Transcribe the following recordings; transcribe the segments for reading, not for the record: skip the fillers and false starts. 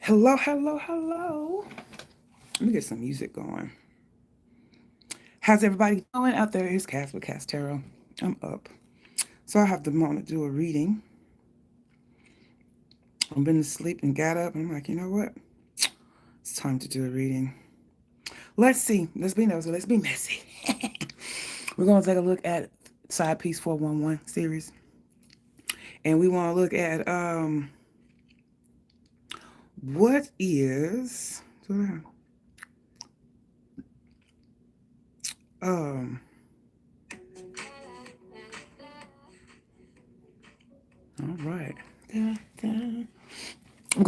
Hello, hello, hello. Let me get some music going. How's everybody doing out there? It's Cass with Cass Tarot. I'm up. So I have the moment to do a reading. I've been asleep and got up, and I'm like, you know what? It's time to do a reading. Let's see. Let's be nosy. Let's be messy. We're going to take a look at Side Piece 411 series. And we want to look at what is all right. I'm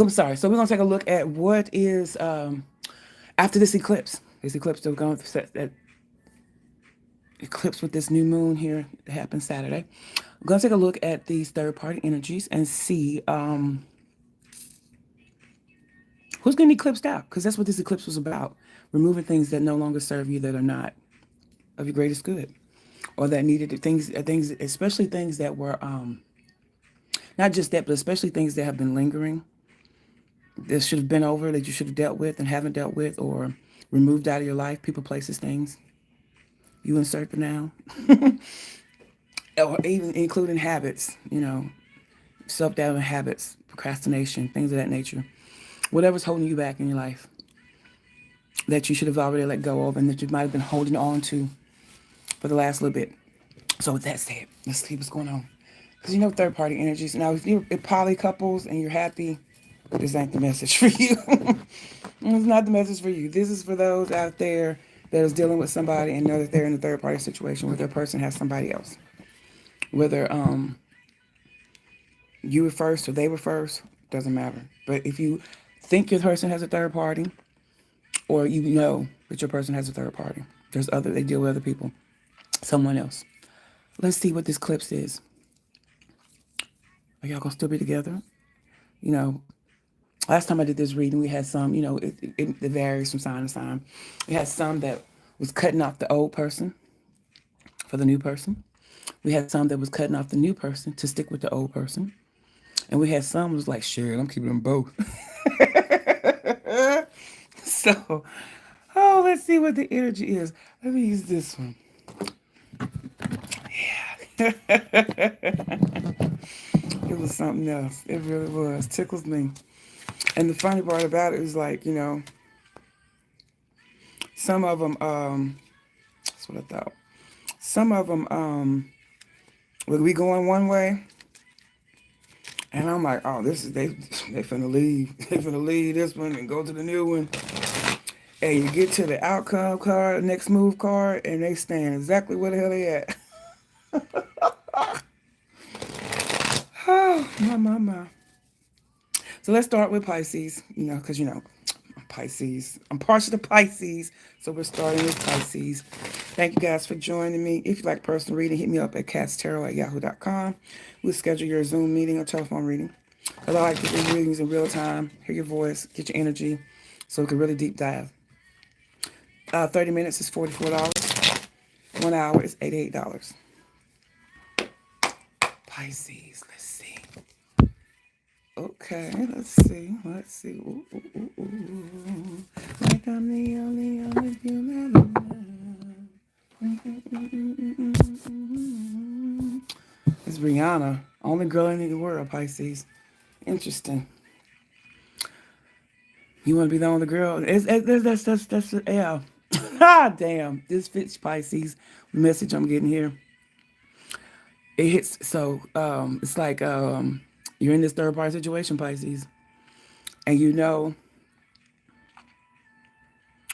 sorry. So we're going to take a look at what is after this eclipse. This eclipse that we're going to set that eclipse with this new moon here that happened Saturday. We're going to take a look at these third-party energies and see who's getting eclipsed out, because that's what this eclipse was about. Removing things that no longer serve you, that are not of your greatest good, or that needed things, especially things that were not just that, but especially things that have been lingering, that should have been over, that you should have dealt with and haven't dealt with, or removed out of your life. People, places, things. You insert the noun. Or even including habits, self-doubting habits, procrastination, things of that nature. Whatever's holding you back in your life that you should have already let go of, and that you might have been holding on to for the last little bit. So with that said, let's see what's going on. Because third-party energies. Now, if you're poly couples and you're happy, this ain't the message for you. It's not the message for you. This is for those out there that is dealing with somebody and know that they're in a third-party situation where their person has somebody else. Whether you were first or they were first, doesn't matter. But if you think your person has a third party, or you know that your person has a third party, they deal with other people, someone else. Let's see what this eclipse is. Are y'all gonna still be together? Last time I did this reading, we had some, it varies from sign to sign. We had some that was cutting off the old person for the new person. We had some that was cutting off the new person to stick with the old person. And we had some was like, shit, I'm keeping them both. So, let's see what the energy is. Let me use this one. Yeah. It was something else. It really was. Tickles me. And the funny part about it is like, some of them, that's what I thought. Some of them would be going one way. And I'm like, oh, they finna leave. They finna leave this one and go to the new one. And you get to the outcome card, next move card, and they stand exactly where the hell they at. Oh, my. So let's start with Pisces, because, Pisces. I'm partial to Pisces, so we're starting with Pisces. Thank you guys for joining me. If you'd like personal reading, hit me up at catstarot@yahoo.com. We'll schedule your Zoom meeting or telephone reading. Because I like to do readings in real time, hear your voice, get your energy, so we can really deep dive. 30 minutes is $44. 1 hour is $88. Pisces, let's see. Okay, let's see. Ooh, ooh, ooh, ooh. Like I'm the only human. It's Rihanna, only girl in the world, Pisces. Interesting. You want to be the only girl? That's yeah. Ah, damn. This fits Pisces. The message I'm getting here. It hits. So it's like you're in this third party situation, Pisces, and you know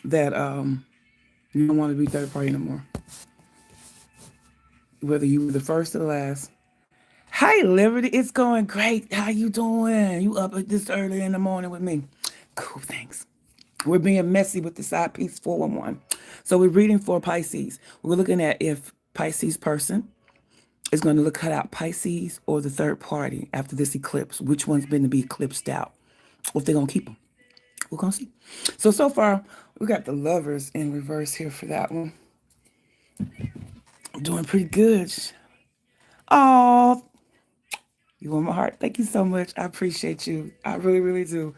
that you don't want to be third party no more. Whether you were the first or the last. Hi, Liberty. It's going great. How you doing? You up at this early in the morning with me? Cool, thanks. We're being messy with the side piece 411. So we're reading for Pisces. We're looking at if Pisces person is going to look cut out Pisces or the third party after this eclipse. Which one's been to be eclipsed out? Or if they're going to keep them. We're going to see. So far, we got the Lovers in reverse here for that one. I'm doing pretty good. Oh, you want my heart? Thank you so much. I appreciate you. I really, really do.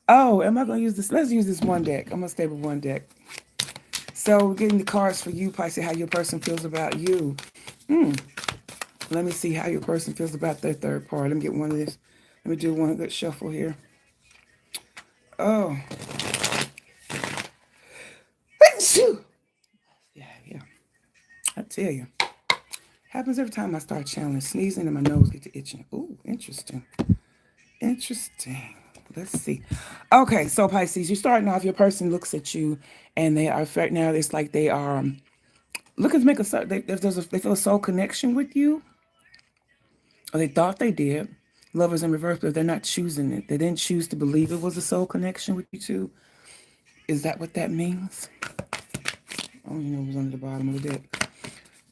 Oh, am I going to use this? Let's use this one deck. I'm going to stay with one deck. So we're getting the cards for you, Pisces, how your person feels about you. Let me see how your person feels about their third party. Let me get one of this. Let me do one good shuffle here. Oh. Yeah. I tell you. Happens every time I start channeling, sneezing, and my nose gets to itching. Ooh, interesting. Interesting. Let's see. Okay, so Pisces, you're starting off. Your person looks at you, and they are right now. It's like they are looking to make they feel a soul connection with you, or they thought they did. Lovers in reverse, but they're not choosing it. They didn't choose to believe it was a soul connection with you two. Is that what that means? I don't even know what was under the bottom of the deck.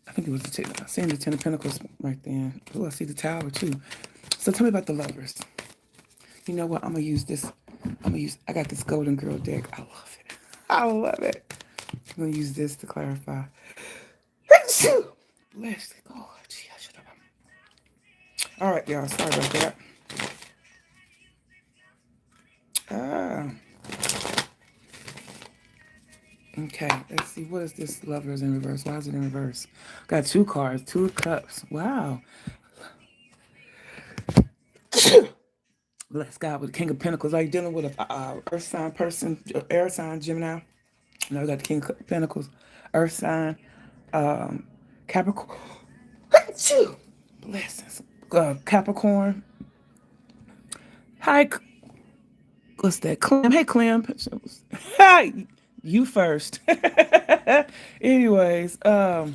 I think it was I'm seeing the Ten of Pentacles right there. Oh, I see the Tower too. So tell me about the lovers. You know what? I'm gonna use this. I got this Golden Girl deck. I love it. I love it. I'm gonna use this to clarify. Bless God. All right, y'all. Sorry about that. Okay, let's see. What is this lovers in reverse? Why is it in reverse? Got two cards, Two of Cups. Wow. Bless God with the King of Pentacles. Are you dealing with a earth sign person, air sign, Gemini? No, we got the King of Pentacles, earth sign, Capricorn. Blessings. Capricorn. Hi. What's that? Clem. Hey, Clem. Hi. You first. Anyways, okay,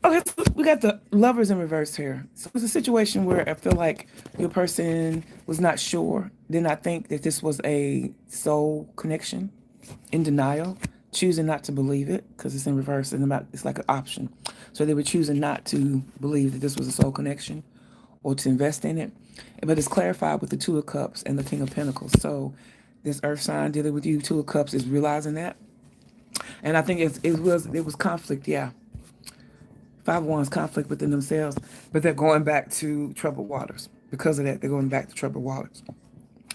so we got the lovers in reverse here. So it's a situation where I feel like your person was not sure, did not think that this was a soul connection, in denial, choosing not to believe it because it's in reverse and it's like an option. So they were choosing not to believe that this was a soul connection or to invest in it. But it's clarified with the Two of Cups and the King of Pentacles. So this earth sign dealing with you, Two of Cups, is realizing that. And I think it was conflict, yeah. Five of Wands, conflict within themselves, but they're going back to troubled waters. Because of that, they're going back to troubled waters.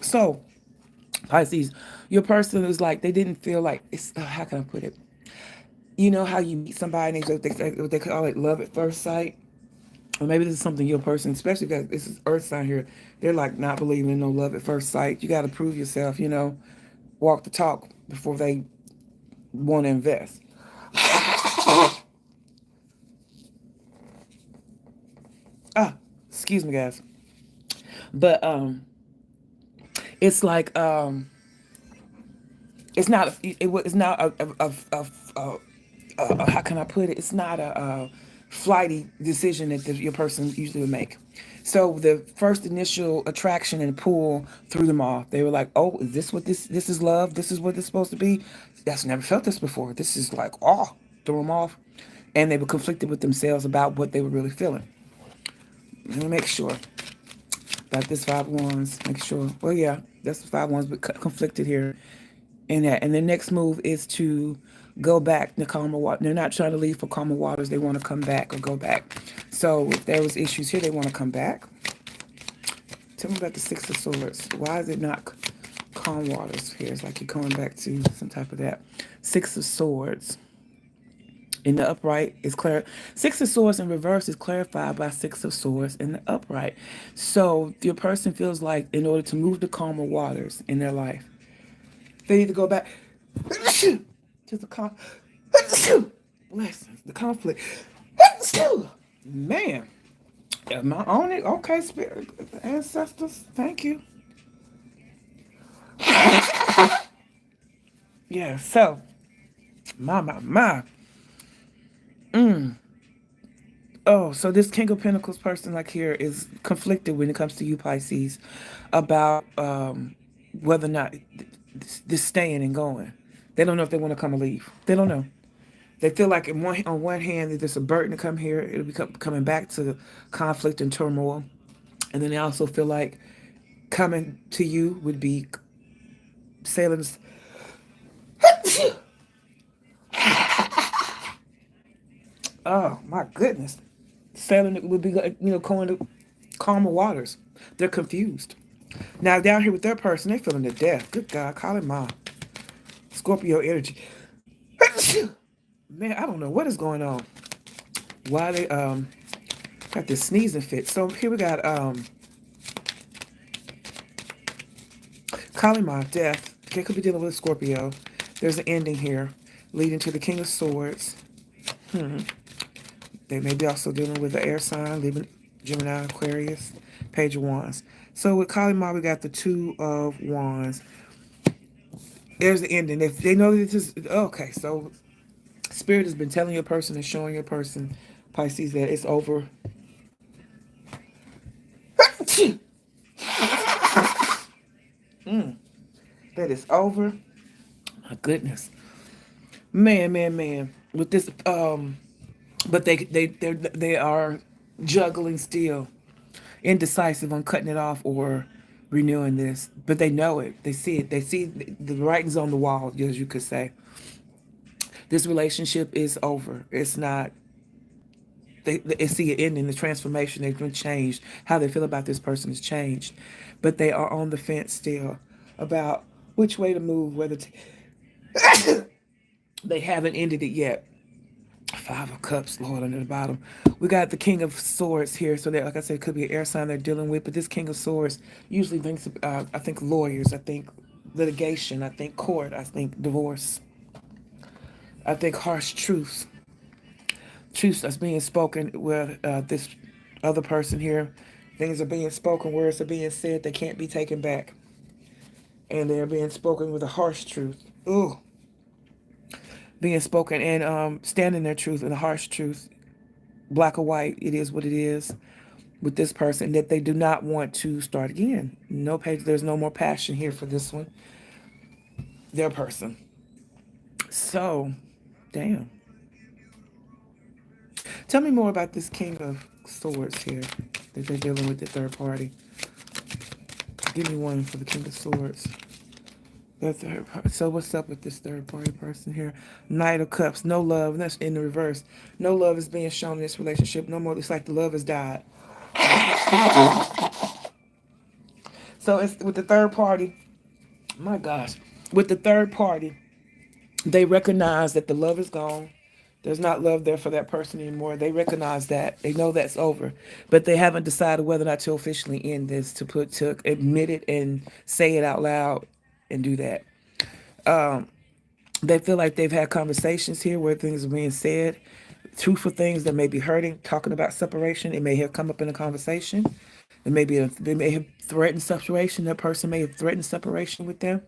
So, Pisces, your person is like, they didn't feel like, how can I put it? You know how you meet somebody and what they call it love at first sight? Or maybe this is something your person, especially because this is earth sign here, they're like not believing in no love at first sight. You got to prove yourself, walk the talk before they want to invest. Excuse me, guys. But it's like it's not how can I put it? It's not a flighty decision that your person usually would make. So the first initial attraction and pull threw them off. They were like, "Oh, is this what this is love? This is what it's supposed to be? That's never felt this before. This is like, oh," threw them off, and they were conflicted with themselves about what they were really feeling. Let me make sure about this Five of Wands. Make sure. Well, yeah, that's the Five of Wands, but conflicted here in that. And the next move is to go back to calmer water. They're not trying to leave for calmer waters. They want to come back or go back. So if there was issues here, they want to come back. Tell me about the Six of Swords. Why is it not calm waters here? It's like you're coming back to some type of that. Six of Swords. In the upright is clear. Six of Swords in reverse is clarified by Six of Swords in the upright. So your person feels like in order to move to calmer waters in their life, they need to go back to the blessings, the conflict. Man, am I on it? Okay, spirit, ancestors, thank you. Yeah, so my. Oh, so this King of Pentacles person like here is conflicted when it comes to you, Pisces, about whether or not this staying and going. They don't know if they want to come or leave. They don't know. They feel like on one hand, there's a burden to come here. It'll be coming back to the conflict and turmoil. And then they also feel like coming to you would be sailing. Oh, my goodness. Sailing would be, going to calmer waters. They're confused. Now down here with their person, they feeling the death. Good God, call it mom. Scorpio energy. Man, I don't know what is going on. Why they got this sneezing fit. So here we got Kalima, death. Okay, could be dealing with Scorpio. There's an ending here, leading to the King of Swords. They may be also dealing with the air sign, leaving Gemini, Aquarius, Page of Wands. So with Kalima, we got the Two of Wands. There's the ending. If they know that this is okay, so Spirit has been telling your person and showing your person, Pisces, that it's over. That it's over. My goodness, man. With this, but they are juggling still, indecisive on cutting it off or renewing this. But they know it. They see it. They see the writings on the wall, as you could say. This relationship is over. It's not. They see it ending, the transformation. They've been changed. How they feel about this person has changed, but they are on the fence still about which way to move. Whether they haven't ended it yet. Five of Cups, Lord, under the bottom. We got the King of Swords here. So, that, like I said, it could be an air sign they're dealing with. But this King of Swords usually thinks, I think, lawyers. I think litigation. I think court. I think divorce. I think harsh truths. Truths that's being spoken with this other person here. Things are being spoken, words are being said. They can't be taken back. And they're being spoken with a harsh truth. Ooh. Being spoken and standing their truth and a harsh truth, black or white, it is what it is with this person, that they do not want to start again. No page, there's no more passion here for this one, their person. So, damn. Tell me more about this King of Swords here that they're dealing with the third party. Give me one for the King of Swords. So what's up with this third party person here? Knight of Cups, no love. That's in the reverse. No love is being shown in this relationship. No more. It's like the love has died. So it's with the third party. My gosh, with the third party, they recognize that the love is gone. There's not love there for that person anymore. They recognize that. They know that's over. But they haven't decided whether or not to officially end this, to admit it and say it out loud and do that. They feel like they've had conversations here where things are being said, truthful things that may be hurting, talking about separation. It may have come up in a conversation. They may have threatened separation. That person may have threatened separation with them.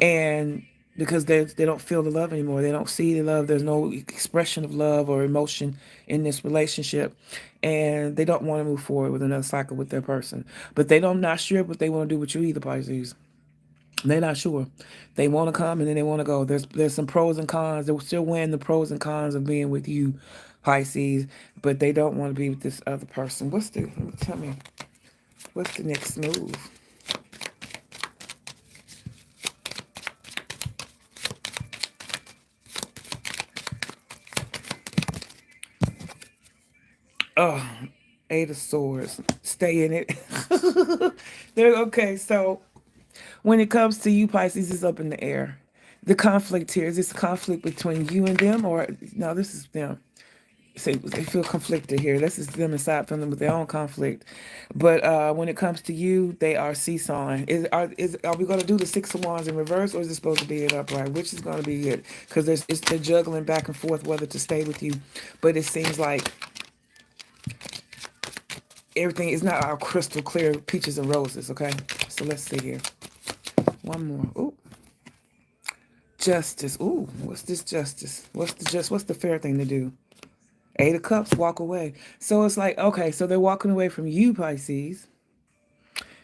And because they don't feel the love anymore. They don't see the love. There's no expression of love or emotion in this relationship. And they don't want to move forward with another cycle with their person. But they don't not sure what they want to do with you either, Pisces. They're not sure. They want to come and then they want to go. There's some pros and cons. They're still weighing the pros and cons of being with you, Pisces, but they don't want to be with this other person. Tell me, what's the next move? Oh, Eight of Swords. Stay in it. Okay, so when it comes to you, Pisces, is up in the air. The conflict here, is this conflict between you and them, or no, this is them. So they feel conflicted here. This is them inside feeling with their own conflict. But when it comes to you, they are seesawing. Are we going to do the Six of Wands in reverse, or is it supposed to be it upright? Which is going to be it? Because they're juggling back and forth whether to stay with you. But it seems like everything is not all crystal clear, peaches and roses, okay? So let's see here. One more. Ooh. Justice. Ooh, what's this justice? What's the fair thing to do? Eight of Cups, walk away. So it's like, okay, so they're walking away from you, Pisces.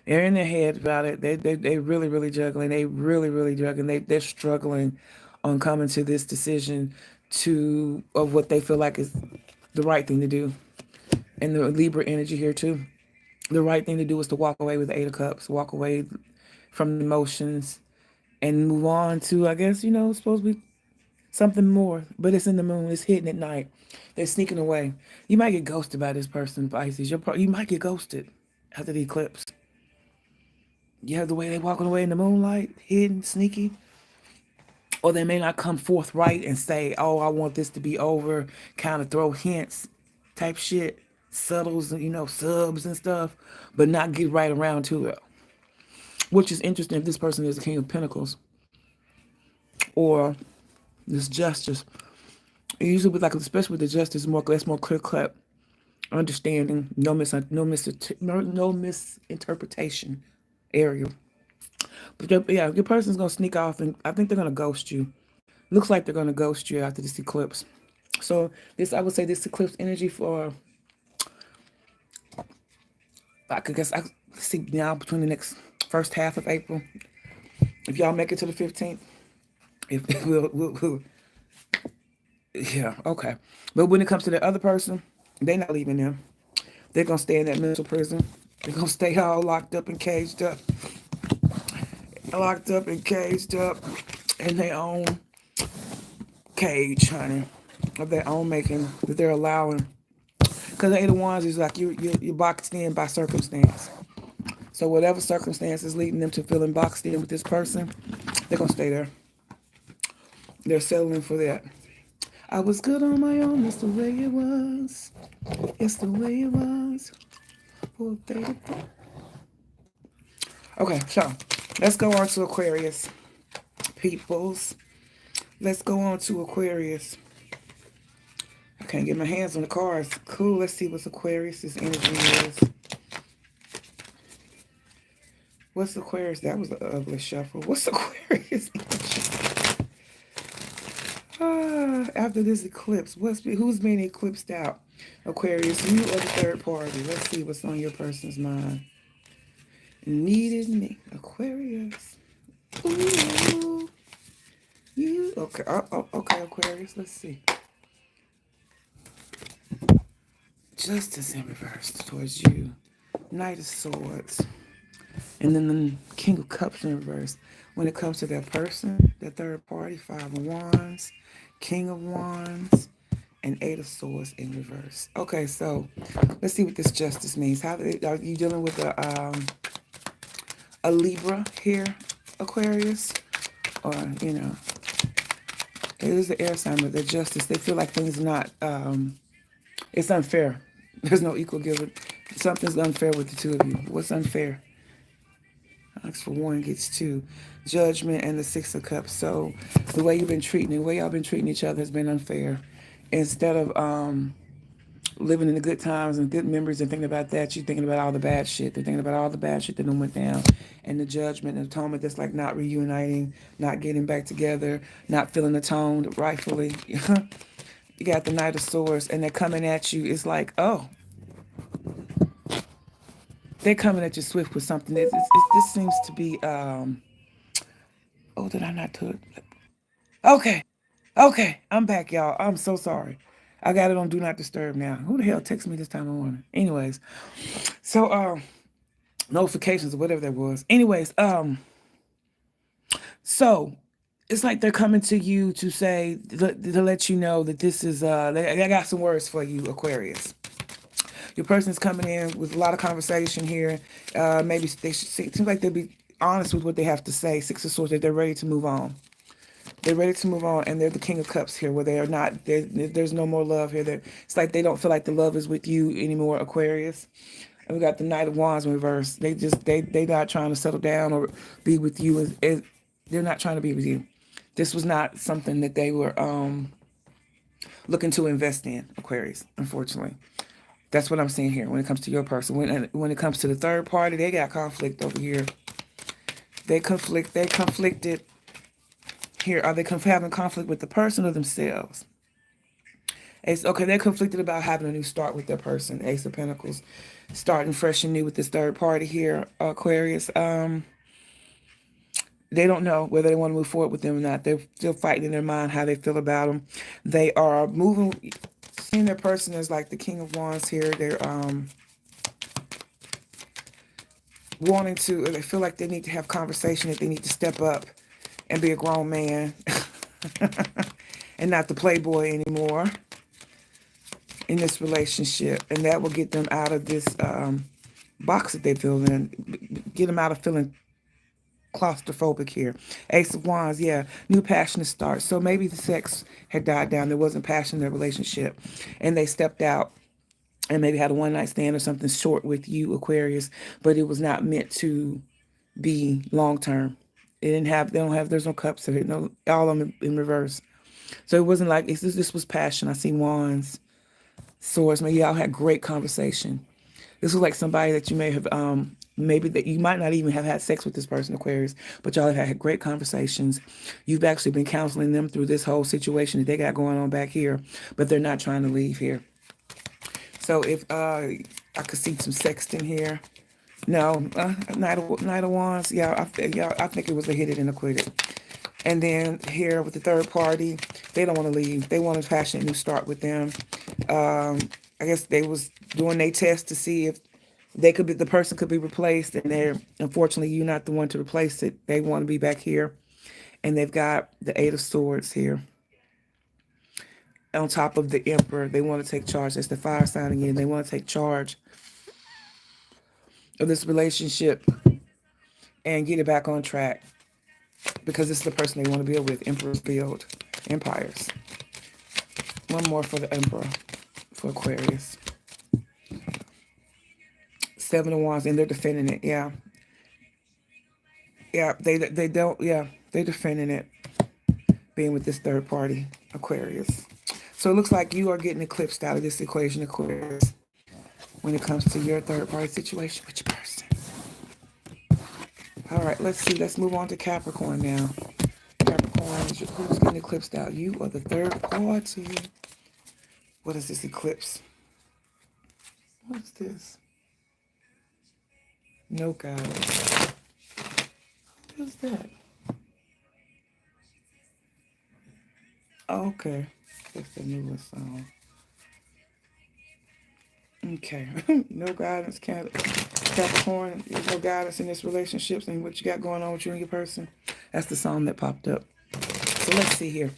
They're in their head about it. They really juggling. They really juggling. They're struggling on coming to this decision of what they feel like is the right thing to do. And the Libra energy here too. The right thing to do is to walk away with the Eight of Cups, walk away from the emotions and move on to, I guess, it's supposed to be something more, but it's in the moon. It's hidden at night. They're sneaking away. You might get ghosted by this person, Pisces. You might get ghosted after the eclipse. You have the way they walking away in the moonlight, hidden, sneaky. Or they may not come forthright and say, oh, I want this to be over, kind of throw hints type shit, subtles, subs and stuff, but not get right around to it. Which is interesting if this person is the King of Pentacles or this Justice. Usually with especially with the Justice, that's more clear cut understanding, no misinterpretation area. But yeah, your person's gonna sneak off, and I think they're gonna ghost you. Looks like they're gonna ghost you after this eclipse. So I would say this eclipse energy for, I could guess, I see now between the next first half of April. If y'all make it to the 15th, if we'll yeah, okay. But when it comes to the other person, they're not leaving them. They're gonna stay in that mental prison. They're gonna stay all locked up and caged up. In their own cage, honey, of their own making, that they're allowing. Because the Eight of Wands is like you're boxed in by circumstance. So whatever circumstance is leading them to feeling boxed in with this person, they're gonna stay there. They're settling for that. I was good on my own, that's the way it was. It's the way it was. Okay, so let's go on to Aquarius, peoples. Let's go on to Aquarius. I can't get my hands on the cards. Cool, let's see what Aquarius's energy is. What's Aquarius? That was an ugly shuffle. What's Aquarius energy? After this eclipse, who's being eclipsed out? Aquarius, you or the third party? Let's see what's on your person's mind. Needed me, Aquarius. Ooh, you okay? Okay, Aquarius. Let's see. Justice in reverse towards you. Knight of Swords, and then the King of Cups in reverse. When it comes to that person, that third party, Five of Wands, King of Wands, and Eight of Swords in reverse. Okay, so let's see what this Justice means. How are you dealing with a Libra here, Aquarius? Or, it is the air sign, but the Justice, they feel like things are not, it's unfair. There's no equal give. Something's unfair with the two of you. What's unfair? Asks for one, gets two. Judgment and the Six of Cups. So the way y'all been treating each other has been unfair. Instead of living in the good times and good memories and thinking about that, you're thinking about all the bad shit. They're thinking about all the bad shit that done went down. And the judgment and atonement that's like not reuniting, not getting back together, not feeling atoned rightfully. You got the Knight of Swords, and they're coming at you. It's like, oh, they're coming at you swift with something. This seems to be, oh, did I not do it? Okay, I'm back, y'all. I'm so sorry. I got it on Do Not Disturb now. Who the hell texted me this time of morning? Anyways, so, notifications or whatever that was. Anyways, so it's like they're coming to you to say, to let you know that this is, I got some words for you, Aquarius. Your person's coming in with a lot of conversation here. Maybe they seem like they'll be honest with what they have to say. Six of Swords, that they're ready to move on. They're ready to move on, and they're the King of Cups here, where they are not, there's no more love here. It's like they don't feel like the love is with you anymore, Aquarius. And we got the Knight of Wands in reverse. They're not trying to settle down or be with you. They're not trying to be with you. This was not something that they were looking to invest in, Aquarius, unfortunately. That's what I'm seeing here when it comes to your person. When it comes to the third party, they got conflict over here. They conflicted here. Are they having conflict with the person or themselves? Okay, they're conflicted about having a new start with their person. Ace of Pentacles, starting fresh and new with this third party here, Aquarius. They don't know whether they want to move forward with them or not. They're still fighting in their mind how they feel about them. They are seeing their person as like the King of Wands here. They're wanting to, they feel like they need to have conversation, that they need to step up and be a grown man and not the playboy anymore in this relationship. And that will get them out of this box that they feel in, get them out of feeling claustrophobic here. Ace of Wands, yeah, new passionate start. So maybe the sex had died down. There wasn't passion in their relationship, and they stepped out and maybe had a one night stand or something short with you, Aquarius, but it was not meant to be long term. It didn't have. They don't have. There's no cups of it. No, all of them in reverse. So it wasn't like this was passion. I see wands, swords. Maybe y'all had great conversation. This was like somebody that you may have maybe that you might not even have had sex with this person, Aquarius, but y'all have had great conversations. You've actually been counseling them through this whole situation that they got going on back here, but they're not trying to leave here. So if I could see some sexting here. No, Knight of Wands. Yeah, I think it was a hit it and a quit it. And then here with the third party, they don't want to leave. They want a passionate new start with them. I guess they was doing their test to see if they could be the person could be replaced, and they're unfortunately you're not the one to replace it. They want to be back here, and they've got the Eight of Swords here on top of the Emperor. They want to take charge. That's the fire sign again. They want to take charge of this relationship and get it back on track because this is the person they want to build with. Emperor's build empires. One more for the Emperor for Aquarius. Seven of Wands, and they're defending it. Yeah, they don't. Yeah, they're defending it. Being with this third party, Aquarius. So it looks like you are getting eclipsed out of this equation, Aquarius, when it comes to your third party situation with your person. All right, let's see. Let's move on to Capricorn now. Capricorn, who's getting eclipsed out? You are the third party. What is this eclipse? What is this? No God. What is that? Oh, okay. That's the newest song. Okay. No guidance, Capricorn. There's no guidance in this relationships and what you got going on with you and your person. That's the song that popped up. So let's see here.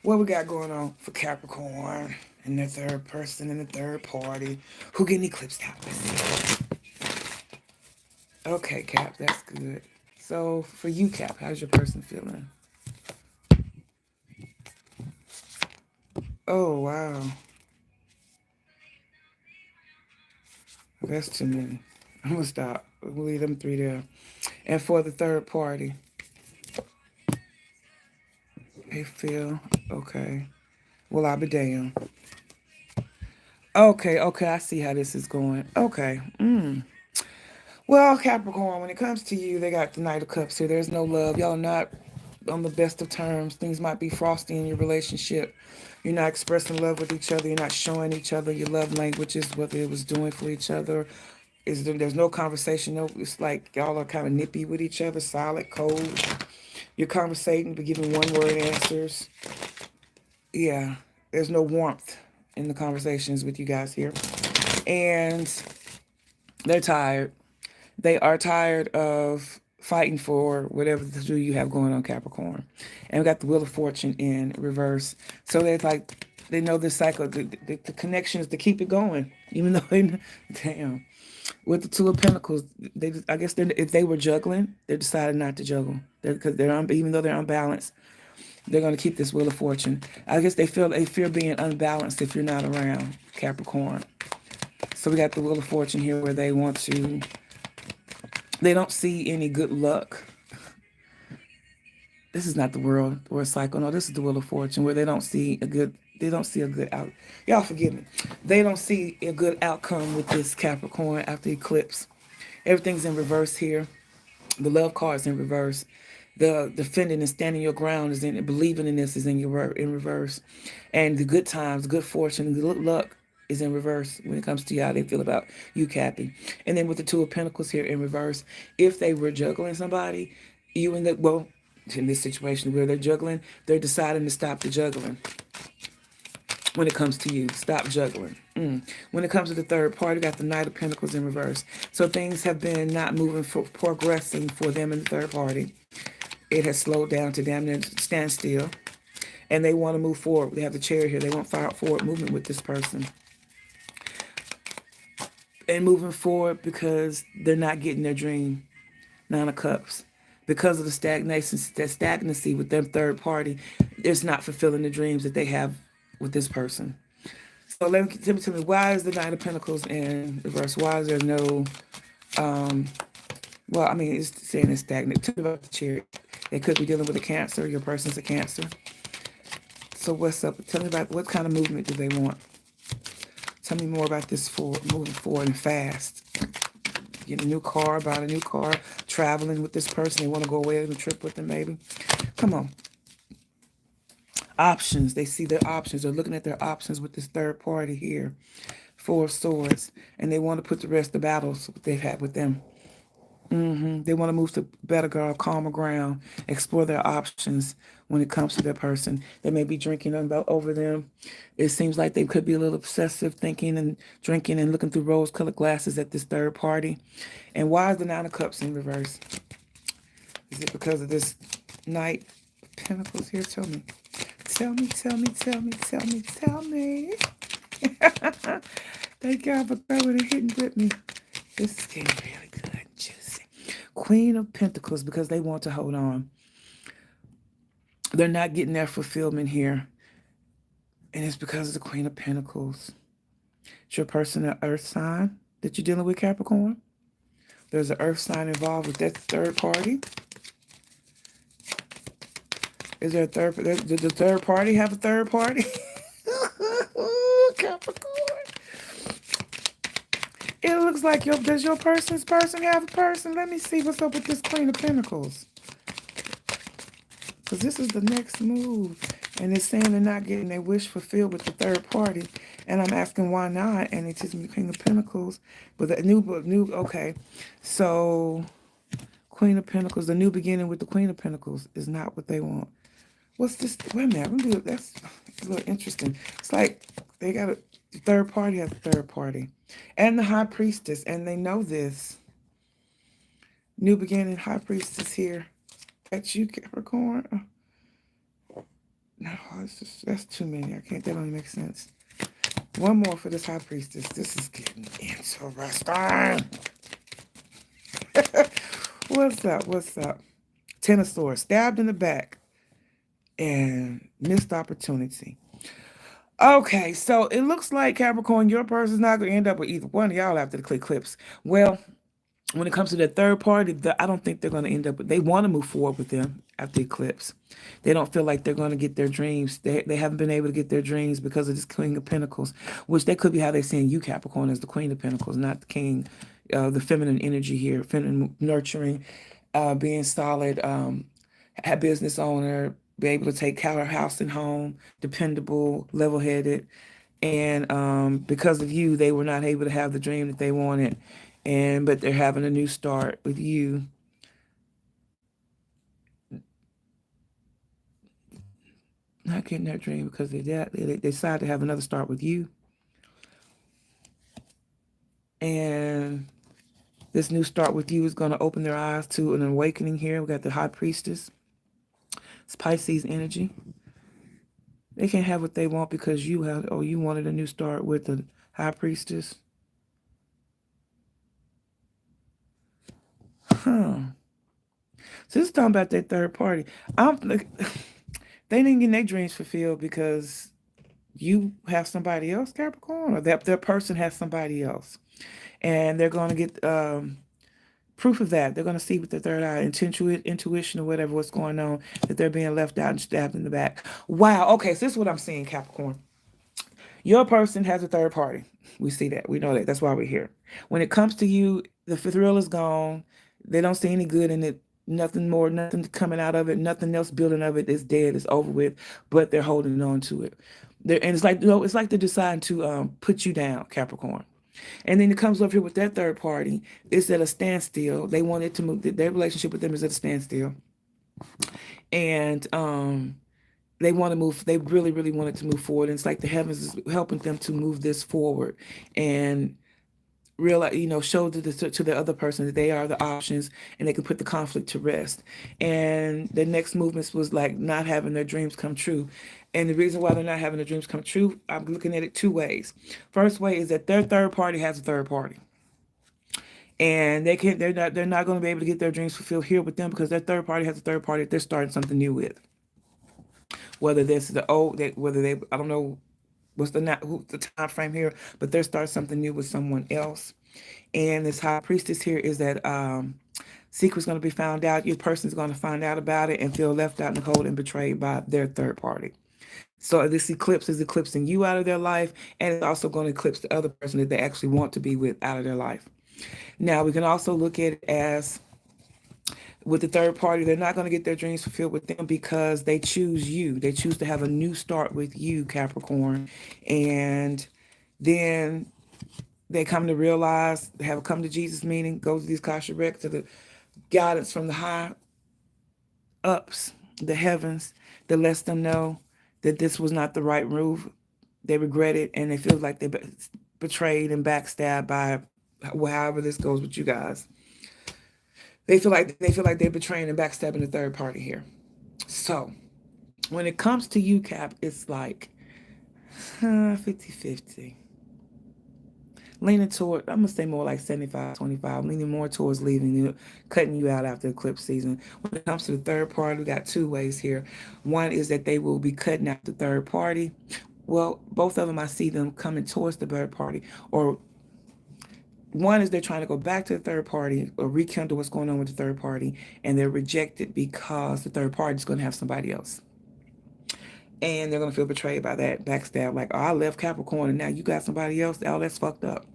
What we got going on for Capricorn and their third person and the third party who getting eclipsed out. Let's see. Okay, Cap, that's good. So for you, Cap, how's your person feeling? Oh, wow. That's too many. I'm going to stop. We'll leave them three there. And for the third party, they feel, okay. Well, I'll be damned. Okay, I see how this is going. Okay. Well, Capricorn, when it comes to you, they got the Knight of Cups here. There's no love. Y'all are not on the best of terms. Things might be frosty in your relationship. You're not expressing love with each other. You're not showing each other your love languages, what it was doing for each other. There's no conversation. No, it's like y'all are kind of nippy with each other, solid, cold. You're conversating, but giving one-word answers. Yeah, there's no warmth in the conversations with you guys here. And they're tired. They are tired of fighting for whatever the two you have going on, Capricorn. And we got the Wheel of Fortune in reverse. So they're like, they know this cycle, the connection is to keep it going, even though they, damn. With the Two of Pentacles, I guess if they were juggling, they decided not to juggle. Because even though they're unbalanced, they're going to keep this Wheel of Fortune. I guess they fear being unbalanced if you're not around, Capricorn. So we got the Wheel of Fortune here where they want to, they don't see any good luck. This is not the world or a cycle. No, this is the Wheel of Fortune where they don't see a good out. Y'all forgive me. They don't see a good outcome with this Capricorn after eclipse. Everything's in reverse here. The love card is in reverse. The defending and standing your ground is in, believing in this is in reverse. And the good times, good fortune, good luck is in reverse when it comes to how they feel about you, Cappy. And then with the Two of Pentacles here in reverse, if they were juggling somebody, in this situation where they're juggling, they're deciding to stop the juggling. When it comes to you, stop juggling. When it comes to the third party, got the Knight of Pentacles in reverse. So things have been not moving, progressing for them in the third party. It has slowed down to damn near standstill. And they want to move forward. They have the Chariot here. They want forward movement with this person. And moving forward because they're not getting their dream. Nine of Cups. because of the stagnancy with their third party, it's not fulfilling the dreams that they have with this person. So tell me, why is the Nine of Pentacles in reverse? Why is there no, um, well, I mean, it's saying it's stagnant. Tell me about the Chariot. They could be dealing with a Cancer. Your person's a Cancer. So what's up? Tell me about what kind of movement do they want? Tell me more about this moving forward and fast. Get a new car, buy a new car, traveling with this person. They want to go away on a trip with them, maybe. Come on. Options. They see their options. They're looking at their options with this third party here. Four of Swords. And they want to put the rest of the battles they've had with them. They want to move to better ground, calmer ground, explore their options when it comes to their person. They may be drinking over them. It seems like they could be a little obsessive, thinking and drinking and looking through rose-colored glasses at this third party. And why is the Nine of Cups in reverse? Is it because of this Knight of Pentacles here? Tell me. Tell me. Thank God for throwing and hitting with me. This is getting really good. Juicy. Queen of Pentacles, because they want to hold on. They're not getting their fulfillment here. And it's because of the Queen of Pentacles. It's your person an earth sign that you're dealing with, Capricorn. There's an earth sign involved with that third party. Is there a third? Did the third party have a third party? Capricorn. It looks like does your person's person have a person? Let me see what's up with this Queen of Pentacles. Because this is the next move. And it's saying they're not getting their wish fulfilled with the third party. And I'm asking why not. And it tells me Queen of Pentacles. But the okay. So Queen of Pentacles, the new beginning with the Queen of Pentacles is not what they want. What's this? Wait a minute. That's a little interesting. It's like they got the third party has a third party. And the High Priestess. And they know this. New beginning, High Priestess here. That's you, Capricorn. No, that's too many. That don't even make sense. One more for this High Priestess. This is getting interesting. What's up? Ten of Swords. Stabbed in the back. And missed opportunity. Okay, so it looks like, Capricorn, your person's not going to end up with either one of y'all after the eclipse. Well, when it comes to the third party, I don't think they're going to end up with, they want to move forward with them after the eclipse. They don't feel like they're going to get their dreams. They haven't been able to get their dreams because of this Queen of Pentacles, which that could be how they're seeing you, Capricorn, as the Queen of Pentacles, not the King, the feminine energy here, feminine nurturing, being solid, a business owner, be able to take care of house and home, dependable, level-headed. And because of you, they were not able to have the dream that they wanted. But they're having a new start with you. Not getting their dream because they decided to have another start with you. And this new start with you is going to open their eyes to an awakening here. We got the High Priestess. It's Pisces energy. They can't have what they want because you wanted a new start with the High Priestess. So this is talking about that third party. They didn't get their dreams fulfilled because you have somebody else, Capricorn, or their person has somebody else. And they're going to get proof of that. They're going to see with their third eye, intuition or whatever, what's going on, that they're being left out and stabbed in the back. Wow. Okay, so this is what I'm seeing, Capricorn. Your person has a third party. We see that. We know that. That's why we're here. When it comes to you, the thrill is gone. They don't see any good in it. Nothing more, nothing coming out of it, nothing else building of it. It's dead, it's over with, but they're holding on to it. And it's like, it's like they're deciding to put you down, Capricorn. And then it comes up here with that third party. It's at a standstill. They want it to move. Their relationship with them is at a standstill. And they want to move. They really, really want it to move forward. And it's like the heavens is helping them to move this forward and realize, show to the other person that they are the options and they can put the conflict to rest. And the next movements was like not having their dreams come true. And the reason why they're not having their dreams come true, I'm looking at it two ways. First way is that their third party has a third party. And they're not going to be able to get their dreams fulfilled here with them because their third party has a third party that they're starting something new with. Whether this is whether they, I don't know what's the time frame here, but they're starting something new with someone else. And this high priestess here is that secret's going to be found out. Your person's going to find out about it and feel left out in the cold and betrayed by their third party. So this eclipse is eclipsing you out of their life, and it's also going to eclipse the other person that they actually want to be with out of their life. Now, we can also look at it as with the third party, they're not going to get their dreams fulfilled with them because they choose you. They choose to have a new start with you, Capricorn. And then they come to realize, have a come to Jesus meeting, go to these Kasha Rec, to the guidance from the high ups, the heavens, that lets them know that this was not the right move. They regret it, and they feel like they betrayed and backstabbed by however this goes with you guys. They feel like they're betraying and backstabbing the third party here. So when it comes to you, Cap, it's like 50-50. Leaning toward, I'm going to say more like 75-25, leaning more towards leaving you, cutting you out after eclipse season. When it comes to the third party, we got two ways here. One is that they will be cutting out the third party. Well, both of them, I see them coming towards the third party. Or one is they're trying to go back to the third party or rekindle what's going on with the third party, and they're rejected because the third party is going to have somebody else. And they're going to feel betrayed by that, backstab, like, oh, I left Capricorn and now you got somebody else. Oh, that's fucked up.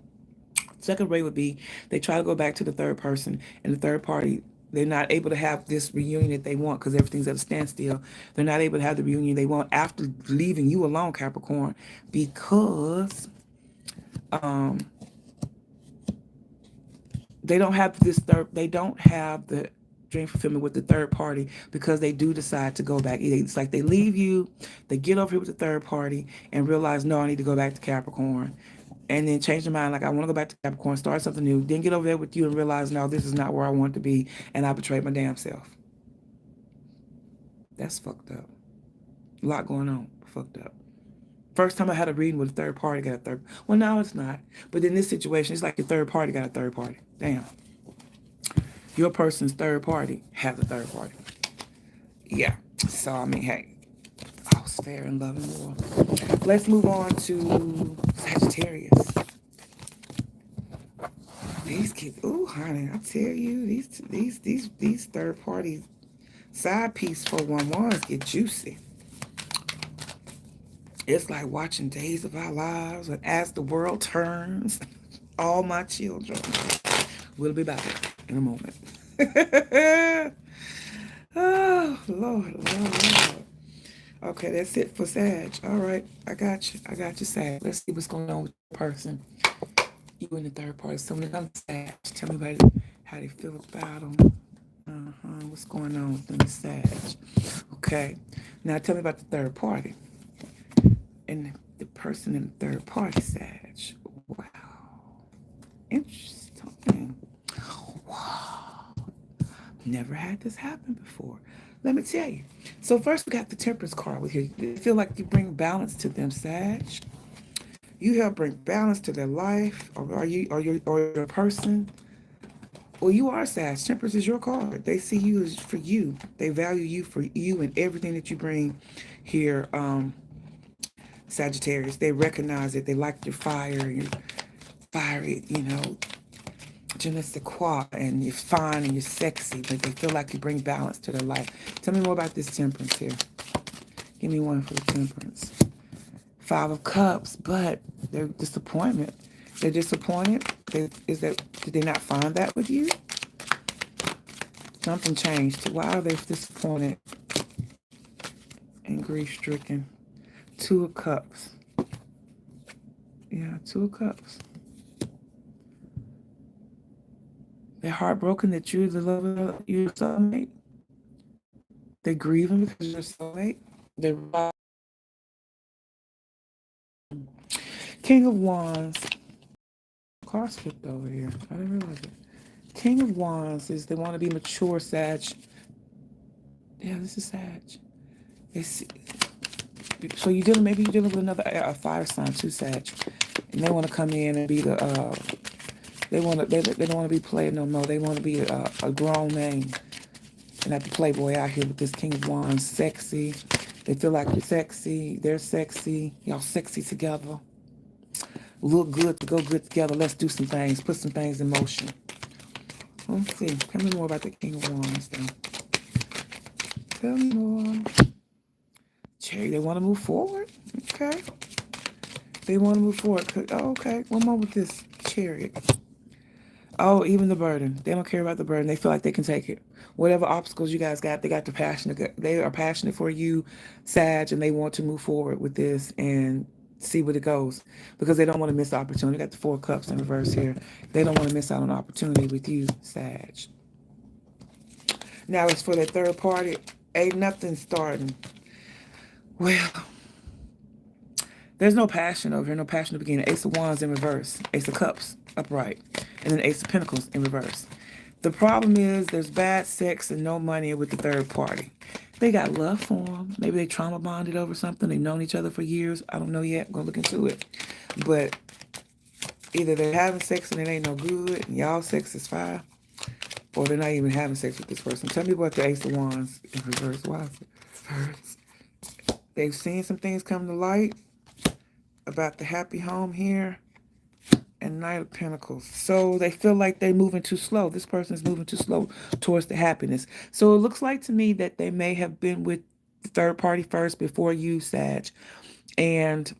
Second way would be they try to go back to the third person, and the third party, they're not able to have this reunion that they want because everything's at a standstill. They're not able to have the reunion they want after leaving you alone, Capricorn, because they don't have the dream fulfillment with the third party because they do decide to go back. It's like they leave you, they get over here with the third party and realize, no, I need to go back to Capricorn. And then change their mind, like, I want to go back to Capricorn, start something new. Then get over there with you and realize, no, this is not where I want to be, and I betrayed my damn self. That's fucked up. A lot going on. Fucked up. First time I had a reading with a third party, got a third. Well, no, it's not. But in this situation, it's like the third party got a third party. Damn. Your person's third party has a third party. Yeah. So, I mean, hey. All's fair in love and war. Let's move on to Sagittarius. These kids, ooh, honey, I tell you, these third party side piece 411s get juicy. It's like watching Days of Our Lives and As the World Turns. All my children. We'll be back in a moment. Oh, Lord. Okay, that's it for Sag. All right, I got you, Sag. Let's see what's going on with the person. You in the third party. So when it comes to Sag, tell me about how they feel about them. What's going on with them, Sag? Okay, now tell me about the third party. And the person in the third party, Sag. Wow. Interesting. Wow. Never had this happen before. Let me tell you. So first we got the Temperance card with here. They feel like you bring balance to them, Sag. You help bring balance to their life, or your person. Well, you are Sag. Temperance is your card. They see you as for you. They value you for you and everything that you bring here, Sagittarius. They recognize it. They like your fire, your fiery, je ne sais quoi, and you're fine and you're sexy, but they feel like you bring balance to their life. Tell me more about this Temperance here. Give me one for the Temperance. 5 of Cups, but their disappointment. They're disappointed. Did they not find that with you? Something changed. Why are they disappointed and grief-stricken? 2 of Cups. Yeah, 2 of Cups. They're heartbroken that you're the love of your soulmate. They're grieving because you're soulmate. They're King of Wands. Car flipped over here. I didn't realize it. King of Wands is they want to be mature, Sag. Yeah, this is Sag. So maybe you're dealing with another fire sign too, Sag. And they want to come in and be the They don't want to be played no more. They want to be a grown man. And not the playboy out here with this King of Wands, sexy. They feel like you're sexy. They're sexy. Y'all sexy together. Look good to go good together. Let's do some things. Put some things in motion. Let's see. Tell me more about the King of Wands, though. Tell me more. Cherry, they want to move forward. Okay. They want to move forward. Oh, okay. One more with this Chariot. Oh, even the burden. They don't care about the burden. They feel like they can take it. Whatever obstacles you guys got, they got the passion. They are passionate for you, Sag, and they want to move forward with this and see where it goes because they don't want to miss the opportunity. Got the 4 cups in reverse here. They don't want to miss out on opportunity with you, Sag. Now it's for their third party. Ain't nothing starting. Well, there's no passion over here. No passion to begin. Ace of Wands in reverse. Ace of Cups upright. And then Ace of Pentacles in reverse. The problem is there's bad sex and no money with the third party. They got love for them. Maybe they trauma bonded over something. They've known each other for years. I don't know yet. I'm going to look into it. But either they're having sex and it ain't no good and y'all sex is fine, or they're not even having sex with this person. Tell me about the Ace of Wands in reverse. Why is it reverse? They've seen some things come to light about the happy home here. And Knight of Pentacles. So they feel like they're moving too slow. This person's moving too slow towards the happiness. So it looks like to me that they may have been with the third party first before you, Sag. And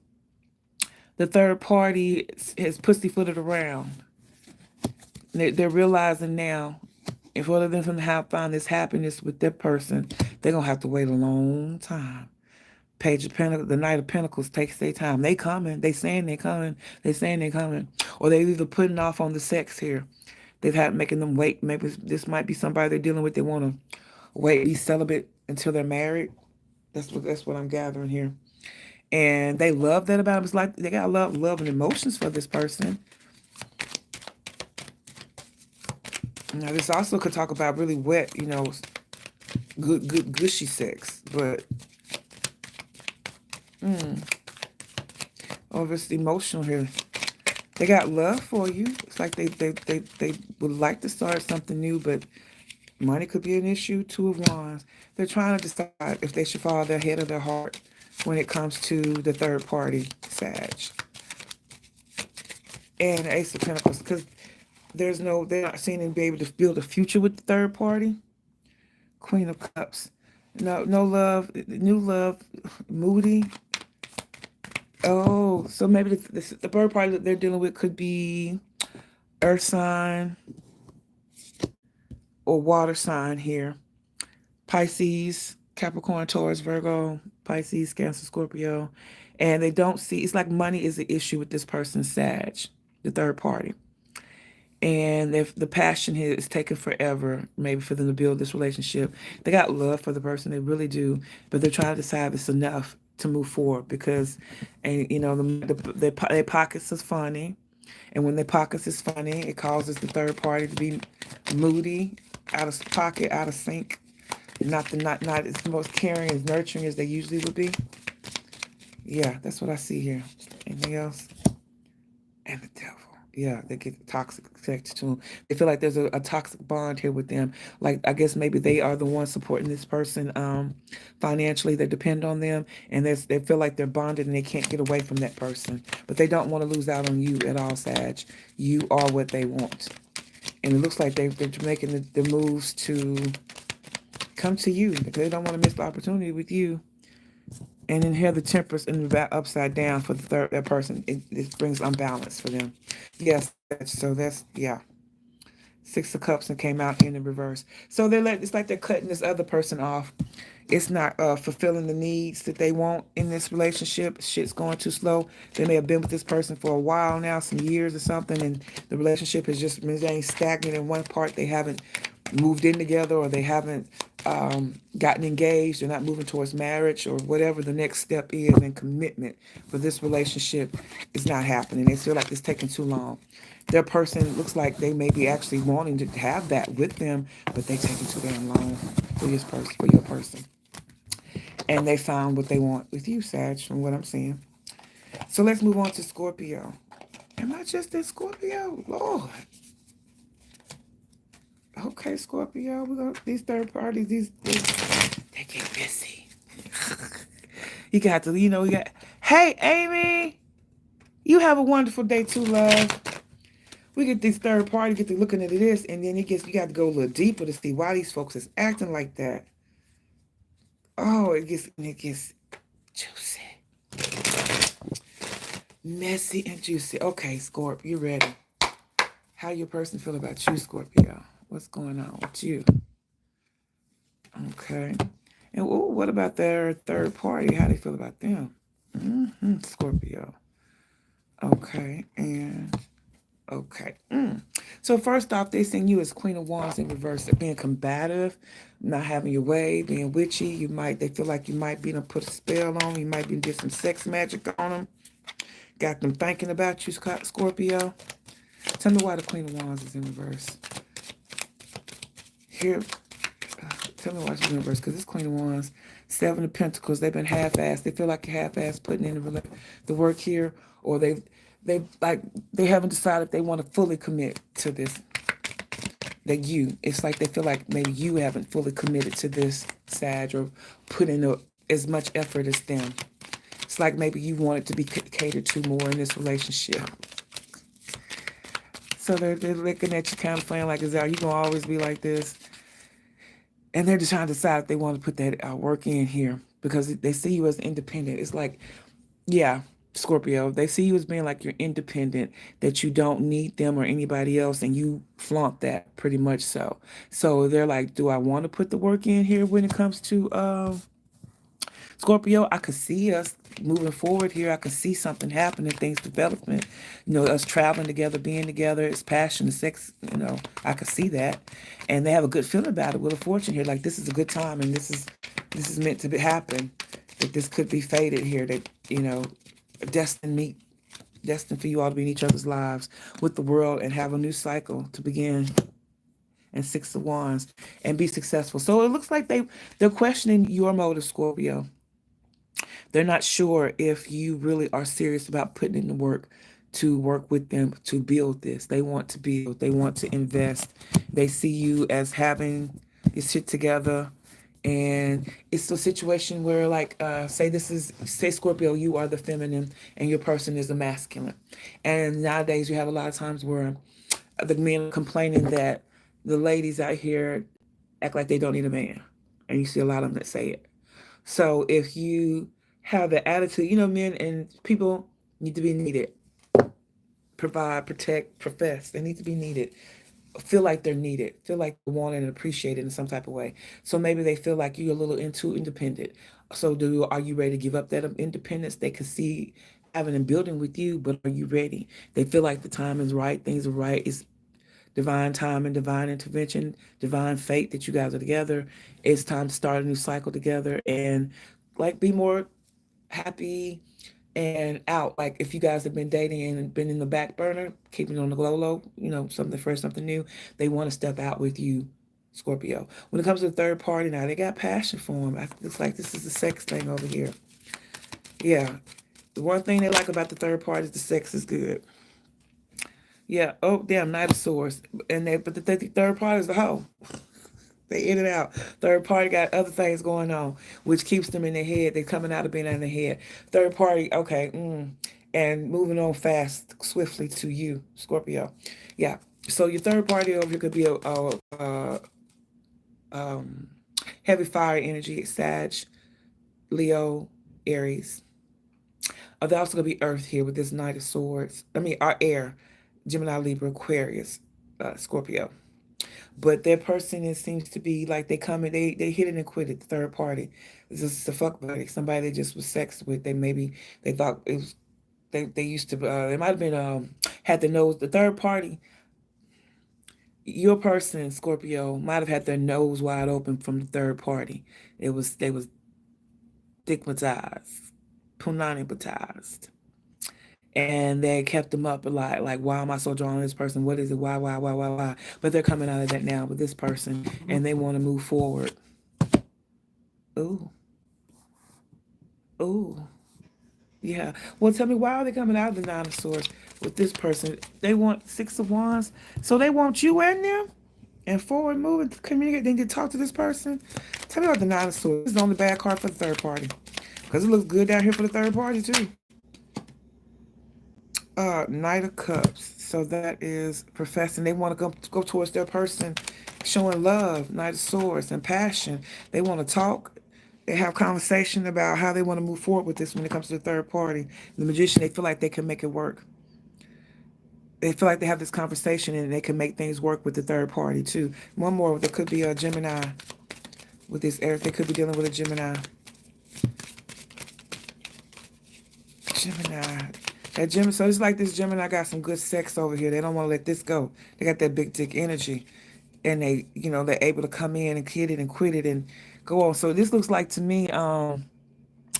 the third party has pussyfooted around. They're realizing now, if order them to find this happiness with their person, they're going to have to wait a long time. Page of Pentacles, the Knight of Pentacles takes their time. They coming. They saying they coming. They saying they coming. Or they either putting off on the sex here. They've had making them wait. Maybe this might be somebody they're dealing with. They want to wait, be celibate until they're married. That's what I'm gathering here. And they love that about them. It's like they got love and emotions for this person. Now this also could talk about really wet, good gushy sex, but oh, it's emotional here. They got love for you. It's like they would like to start something new, but money could be an issue. 2 of Wands. They're trying to decide if they should follow their head or their heart when it comes to the third party, Sag. And Ace of Pentacles, because they're not seeing them be able to build a future with the third party. Queen of Cups. No love, new love, moody. Oh, so maybe the third party that they're dealing with could be earth sign or water sign here. Pisces, Capricorn, Taurus, Virgo, Pisces, Cancer, Scorpio. And they don't see, it's like money is the issue with this person, Sag, the third party. And if the passion here is taking forever, maybe for them to build this relationship, they got love for the person, they really do, but they're trying to decide if it's enough to move forward because, and their pockets is funny, and when their pockets is funny, it causes the third party to be moody, out of pocket, out of sync, not as most caring as nurturing as they usually would be. Yeah, that's what I see here. Anything else? And the devil. Yeah, they get toxic connected to them. They feel like there's a toxic bond here with them. Like, I guess maybe they are the ones supporting this person financially. They depend on them, and they feel like they're bonded, and they can't get away from that person. But they don't want to lose out on you at all, Sag. You are what they want. And it looks like they're making the moves to come to you. They don't want to miss the opportunity with you. And then here the Temperance in the upside down for that person. It brings unbalance for them. Yes, so that's, yeah. 6 of Cups and came out in the reverse. So it's like they're cutting this other person off. It's not fulfilling the needs that they want in this relationship. Shit's going too slow. They may have been with this person for a while now, some years or something, and the relationship has just been stagnant in one part. They haven't moved in together, or they haven't gotten engaged. They're not moving towards marriage, or whatever the next step is in commitment for this relationship is not happening. They feel like it's taking too long. Their person looks like they may be actually wanting to have that with them, but they taking too damn long for your person. And they found what they want with you, Sag, from what I'm seeing. So let's move on to Scorpio. Am I just a Scorpio? Lord. Okay, Scorpio, we're gonna these third parties, they get busy. You got to, you know, you got. Hey, Amy, you have a wonderful day too, love. We get this third party, get to looking at this, and then it gets you got to go a little deeper to see why these folks is acting like that. Oh, it gets juicy, messy, and juicy. Okay, Scorp, you ready? How your person feel about you, Scorpio? What's going on with you? Okay. And ooh, what about their third party? How they feel about them? Scorpio. Okay. And okay. So first off, they sing you as Queen of Wands in reverse, being combative, not having your way, being witchy. They feel like you might be to put a spell on them. You might be did some sex magic on them. Got them thinking about you, Scorpio. Tell me why the Queen of Wands is in reverse. Here, tell me why she's in reverse. Because this Queen of Wands, Seven of Pentacles, they've been half-assed. They feel like you're half-assed putting in the work here, or they haven't decided if they want to fully commit to this. It's like they feel like maybe you haven't fully committed to this, Sag, or put in as much effort as them. It's like maybe you want it to be catered to more in this relationship. So they're looking at you kind of playing like, are you going to always be like this? And they're just trying to decide if they want to put that work in here because they see you as independent. It's like, yeah, Scorpio, they see you as being like you're independent, that you don't need them or anybody else, and you flaunt that pretty much so. So they're like, do I want to put the work in here when it comes to Scorpio? I could see us moving forward here. I could see something happening, things developing, us traveling together, being together. It's passion, it's sex, I could see that. And they have a good feeling about it with a fortune here. Like this is a good time and this is meant to happen. That this could be fated here, that, destined for you all to be in each other's lives with the world and have a new cycle to begin. And Six of Wands and be successful. So it looks like they're questioning your motive, Scorpio. They're not sure if you really are serious about putting in the work to work with them to build this. They want to build. They want to invest. They see you as having your shit together. And it's a situation where, like, say Scorpio, you are the feminine and your person is the masculine. And nowadays you have a lot of times where the men are complaining that the ladies out here act like they don't need a man. And you see a lot of them that say it. So if you have the attitude, men and people need to be needed. Provide, protect, profess. They need to be needed. Feel like they're needed. Feel like they're wanted and appreciated in some type of way. So maybe they feel like you're a little too independent. So are you ready to give up that independence? They can see having and building with you, but are you ready? They feel like the time is right. Things are right. It's divine time and divine intervention, divine fate that you guys are together. It's time to start a new cycle together and like be more happy and out. Like if you guys have been dating and been in the back burner, keeping it on the low, something fresh, something new, they want to step out with you, Scorpio. When it comes to the third party now, they got passion for them. It looks like this is a sex thing over here. Yeah. The one thing they like about the third party is the sex is good. Yeah. Oh, damn, Knight of Swords. But the third party is the hoe. They in and out. Third party got other things going on, which keeps them in their head. They're coming out of being in their head. Third party, okay, and moving on fast, swiftly to you, Scorpio. Yeah. So your third party over here could be a heavy fire energy, Sag, Leo, Aries. They're also gonna be Earth here with this Knight of Swords. Our air, Gemini, Libra, Aquarius, Scorpio. But their person seems to be like they come and they hit it and quit it. The third party, this is a fuck buddy, somebody they just was sexed with. They thought it was they used to. They might have been had the nose. The third party, your person Scorpio might have had their nose wide open from the third party. They was stigmatized, punanibatized. And they kept them up a lot. Like, why am I so drawn to this person? What is it? Why? But they're coming out of that now with this person, and they want to move forward. Ooh. Ooh. Yeah. Well, tell me, why are they coming out of the Nine of Swords with this person? They want Six of Wands. So they want you and them? and forward moving to communicate. They need to talk to this person. Tell me about the Nine of Swords. This is the only bad card for the third party. Because it looks good down here for the third party too. Knight of Cups. So that is professing. They want to go towards their person, showing love, Knight of Swords, and passion. They want to talk. They have conversation about how they want to move forward with this when it comes to the third party. The Magician, they feel like they can make it work. They feel like they have this conversation and they can make things work with the third party too. One more, there could be a Gemini with this Earth. They could be dealing with a Gemini. Gemini. That Gemini. So it's like this Gemini got some good sex over here. They don't want to let this go. They got that big dick energy. And they, they're able to come in and kid it and quit it and go on. So this looks like to me,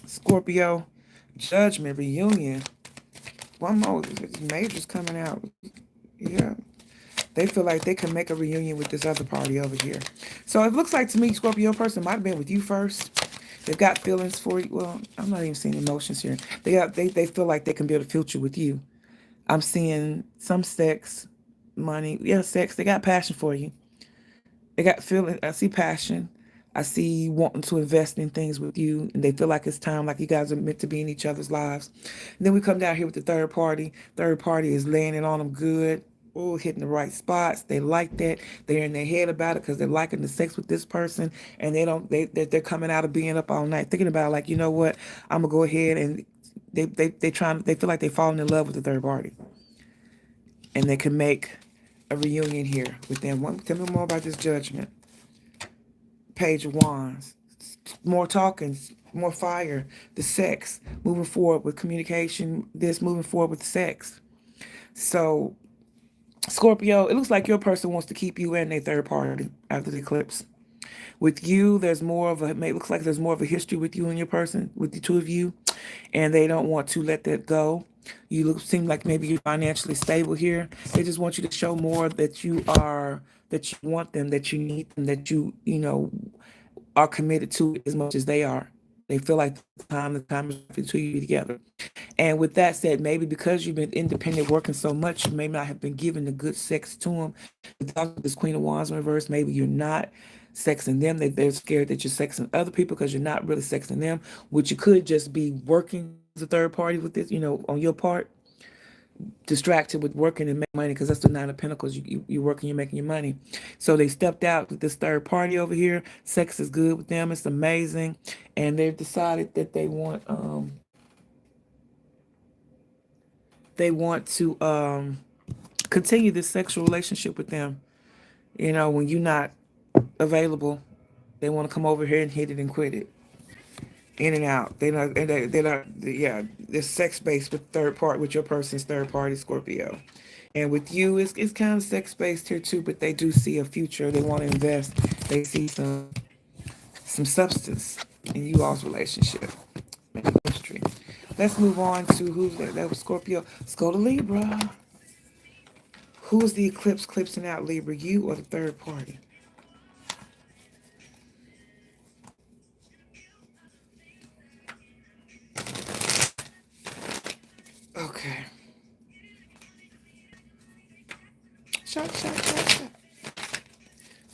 Scorpio, Judgment, Reunion. One more, Major's coming out. Yeah. They feel like they can make a reunion with this other party over here. So it looks like to me, Scorpio person might have been with you first. They've got feelings for you. Well, I'm not even seeing emotions here. They feel like they can build a future with you. I'm seeing some sex, money. Yeah, sex. They got passion for you. They got feeling. I see passion. I see wanting to invest in things with you, and they feel like it's time, like you guys are meant to be in each other's lives. And then we come down here with the third party. Third party is laying it on them good. Oh, hitting the right spots. They like that. They're in their head about it because they're liking the sex with this person, and they're coming out of being up all night thinking about, like, you know what, I'm gonna go ahead, and they feel like they're falling in love with the third party, and they can make a reunion here with them. Tell me more about this Judgment. Page of Wands. More talking, more fire, the sex, moving forward with communication, moving forward with sex. So Scorpio, it looks like your person wants to keep you in their third party after the eclipse. With you, it looks like there's more of a history with you and your person, with the two of you, and they don't want to let that go. Seem like maybe you're financially stable here. They just want you to show more that you want them, that you need them, that are committed to it as much as they are. They feel like the time is for two of you together. And with that said, maybe because you've been independent working so much, you may not have been given the good sex to them. Without this Queen of Wands in reverse, maybe you're not sexing them. They're scared that you're sexing other people because you're not really sexing them, which you could just be working as a third party with this, on your part, distracted with working and making money, because that's the Nine of Pentacles. You're working, you're making your money. So they stepped out with this third party over here. Sex is good with them. It's amazing. And they've decided that they want to continue this sexual relationship with them. When you're not available, they want to come over here and hit it and quit it. In and out. They're sex based with your person's third party, Scorpio. And with you, it's kind of sex based here too, but they do see a future. They want to invest. They see some substance in you all's relationship. History. Let's move on to who's that? That was Scorpio. Let's go to Libra. Who's the eclipsing out, Libra? You or the third party? Okay. Shot.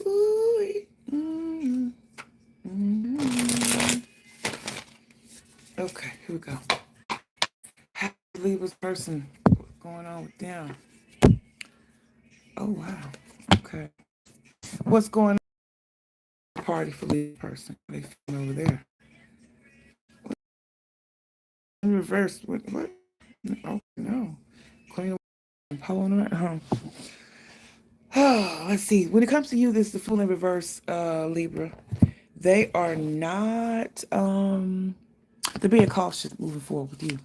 Ooh. Okay, here we go. How Libra's person? What's going on with them? Oh, wow. Okay. What's going on? Party for Libra person. They feeling over there. In reverse. What? Oh, no. Queen of Pulling around. Oh, let's see. When it comes to you, this is the Fool in reverse, Libra. They are not, they're being cautious moving forward with you.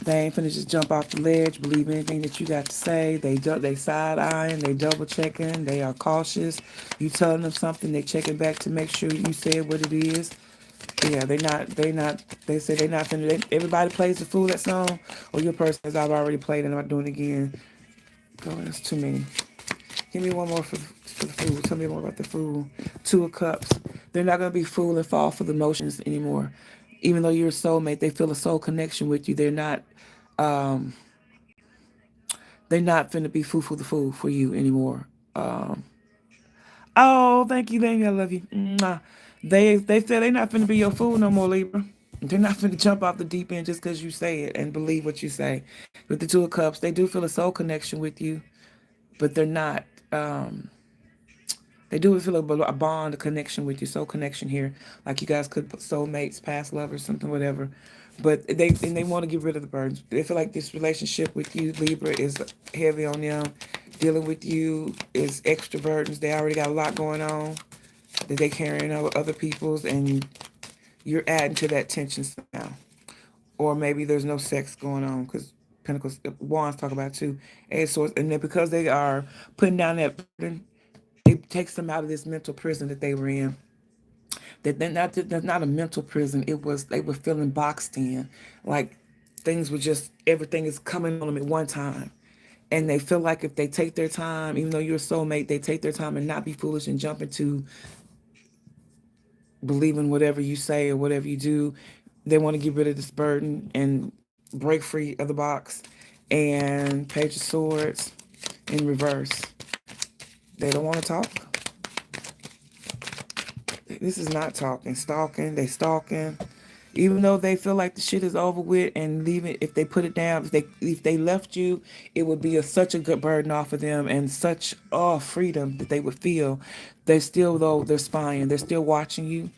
They ain't finna just jump off the ledge, believe anything that you got to say. They side-eyeing, they double-checking, they are cautious. You telling them something, they checking back to make sure you said what it is. Yeah, they say they're not finna, everybody plays the Fool, that song, or your person, as I've already played and I'm not doing it again. Oh, that's too many. Give me one more for the Fool. Tell me more about the Fool. Two of Cups. They're not going to be fooled and fall for the emotions anymore. Even though you're a soulmate, they feel a soul connection with you. They're not finna be fool for the fool for you anymore. Um, oh, thank you, Lady. I love you. Mwah. They said they not finna be your fool no more, Libra. They're not finna jump off the deep end just because you say it and believe what you say. With the Two of Cups, they do feel a soul connection with you, but they're not. Um, they do feel a bond, a connection with you, soul connection here. Like you guys could put soulmates, past lovers, something, whatever. But they want to get rid of the burdens. They feel like this relationship with you, Libra, is heavy on them. Dealing with you is extra burdens. They already got a lot going on that they carrying over other people's, and you're adding to that tension somehow. Or maybe there's no sex going on because Pentacles, Wands talk about too. And so, and then because they are putting down that burden, it takes them out of this mental prison that they were in. That that's not a mental prison. It was they were feeling boxed in, like things were just everything is coming on them at one time, and they feel like if they take their time, even though you're a soulmate, they take their time and not be foolish and jump into believing whatever you say or whatever you do. They want to get rid of this burden and break free of the box. And Page of Swords in reverse. They don't want to talk. This is not talking. Stalking. They stalking. Even though they feel like the shit is over with and leave it, if they put it down, if they left you, it would be such a good burden off of them and such freedom that they would feel. They still though they're spying. They're still watching you.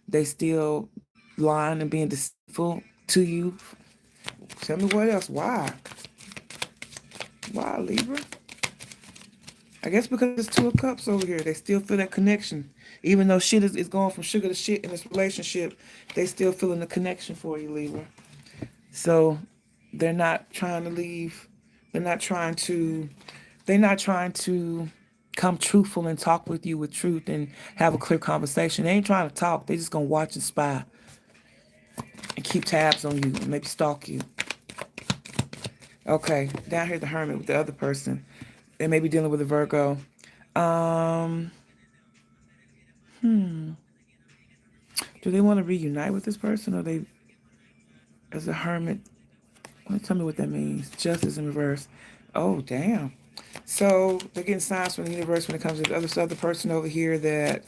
They still lying and being deceitful to you. Tell me what else? Why? Why, Libra? I guess because it's Two of Cups over here. They still feel that connection. Even though shit is going from sugar to shit in this relationship, they still feeling the connection for you, Libra. So they're not trying to leave. They're not trying to come truthful and talk with you with truth and have a clear conversation. They ain't trying to talk. They just gonna watch and spy and keep tabs on you and maybe stalk you. Okay, down here the Hermit with the other person. They may be dealing with a Virgo. Um, do they want to reunite with this person, or they, as a Hermit? Tell me what that means. Justice in reverse. Oh, damn. So they're getting signs from the universe when it comes to the other person over here that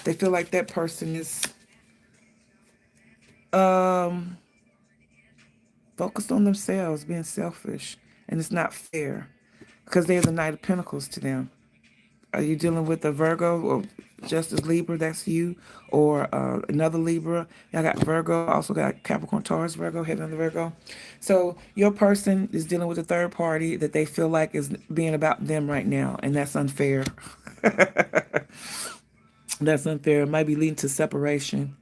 they feel like that person is focused on themselves, being selfish, and it's not fair because there's a Knight of Pentacles to them. Are you dealing with a Virgo or Justice Libra? That's you, or another Libra. I got Virgo. Also got Capricorn, Taurus, Virgo, heading on the Virgo. So your person is dealing with a third party that they feel like is being about them right now, and that's unfair. That's unfair. It might be leading to separation,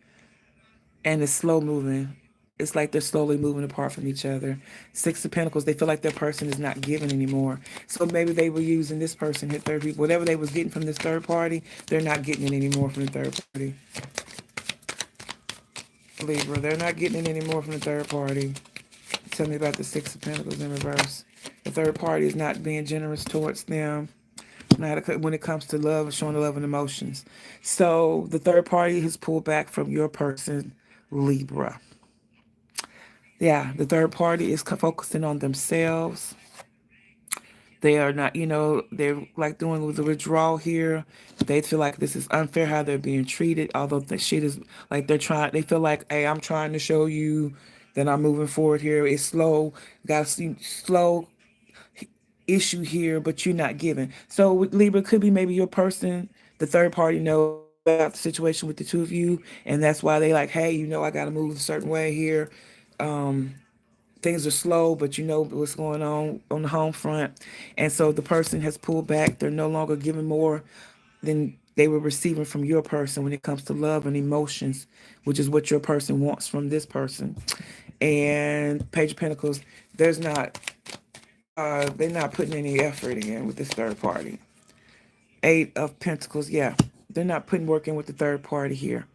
and it's slow moving. It's like they're slowly moving apart from each other. Six of Pentacles, they feel like their person is not giving anymore. So maybe they were using this person, hit third people. Whatever they was getting from this third party, they're not getting it anymore from the third party. Libra, they're not getting it anymore from the third party. Tell me about the Six of Pentacles in reverse. The third party is not being generous towards them. Not when it comes to love, showing the love and emotions. So the third party has pulled back from your person, Libra. Yeah, the third party is focusing on themselves. They are not, they're like doing with the withdrawal here. They feel like this is unfair how they're being treated, although the shit is like they feel like, hey, I'm trying to show you that I'm moving forward here. It's slow, got to see slow issue here, but you're not giving. So with Libra, could be maybe your person, the third party knows about the situation with the two of you, and that's why they like, hey, I got to move a certain way here. Things are slow, but you know what's going on the home front. And so the person has pulled back. They're no longer giving more than they were receiving from your person when it comes to love and emotions, which is what your person wants from this person. And Page of Pentacles, they're not putting any effort in with this third party. Eight of Pentacles, yeah. They're not putting work in with the third party here.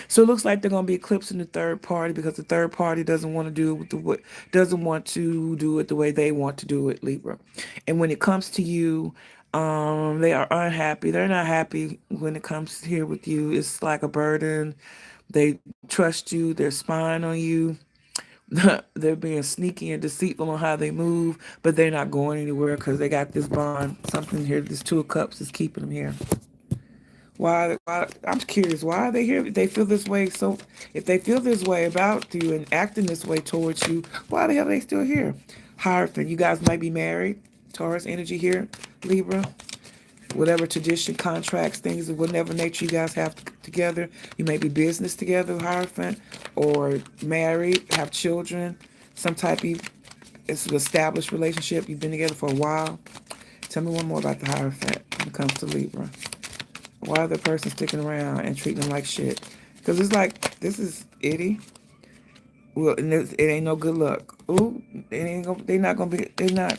So it looks like they're going to be eclipsing the third party because the third party doesn't want to do it doesn't want to do it the way they want to do it, Libra. And when it comes to you, they are unhappy. They're not happy when it comes here with you. It's like a burden. They trust you. They're spying on you. They're being sneaky and deceitful on how they move, but they're not going anywhere because they got this bond. Something here, this Two of Cups is keeping them here. Why? I'm curious. Why are they here? If they feel this way, so if they feel this way about you and acting this way towards you, why the hell are they still here? Hierophant. You guys might be married. Taurus energy here, Libra. Whatever tradition, contracts, things of whatever nature you guys have together. You may be business together, Hierophant, or married, have children, some type of it's an established relationship. You've been together for a while. Tell me one more about the Hierophant when it comes to Libra. Why are the person sticking around and treating them like shit? Because it's like, this is itty. Well, and it ain't no good luck. Ooh, they're not gonna be, they're not.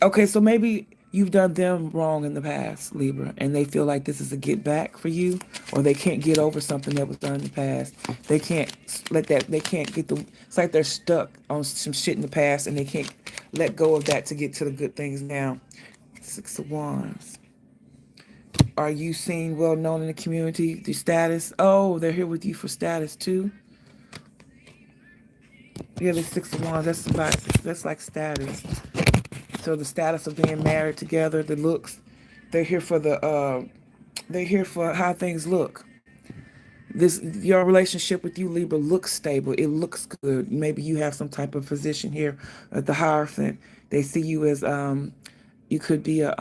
Okay, so maybe you've done them wrong in the past, Libra, and they feel like this is a get back for you, or they can't get over something that was done in the past. They can't they can't get the, it's like they're stuck on some shit in the past and they can't let go of that to get to the good things now. Six of Wands. Are you seen, well known in the community, the status? Oh, they're here with you for status too. Yeah, the Six of Wands, that's like status. So the status of being married together, the looks, they're here for they're here for how things look. Your relationship with you, Libra, looks stable. It looks good. Maybe you have some type of position here at the Hierophant. They see you as you could be a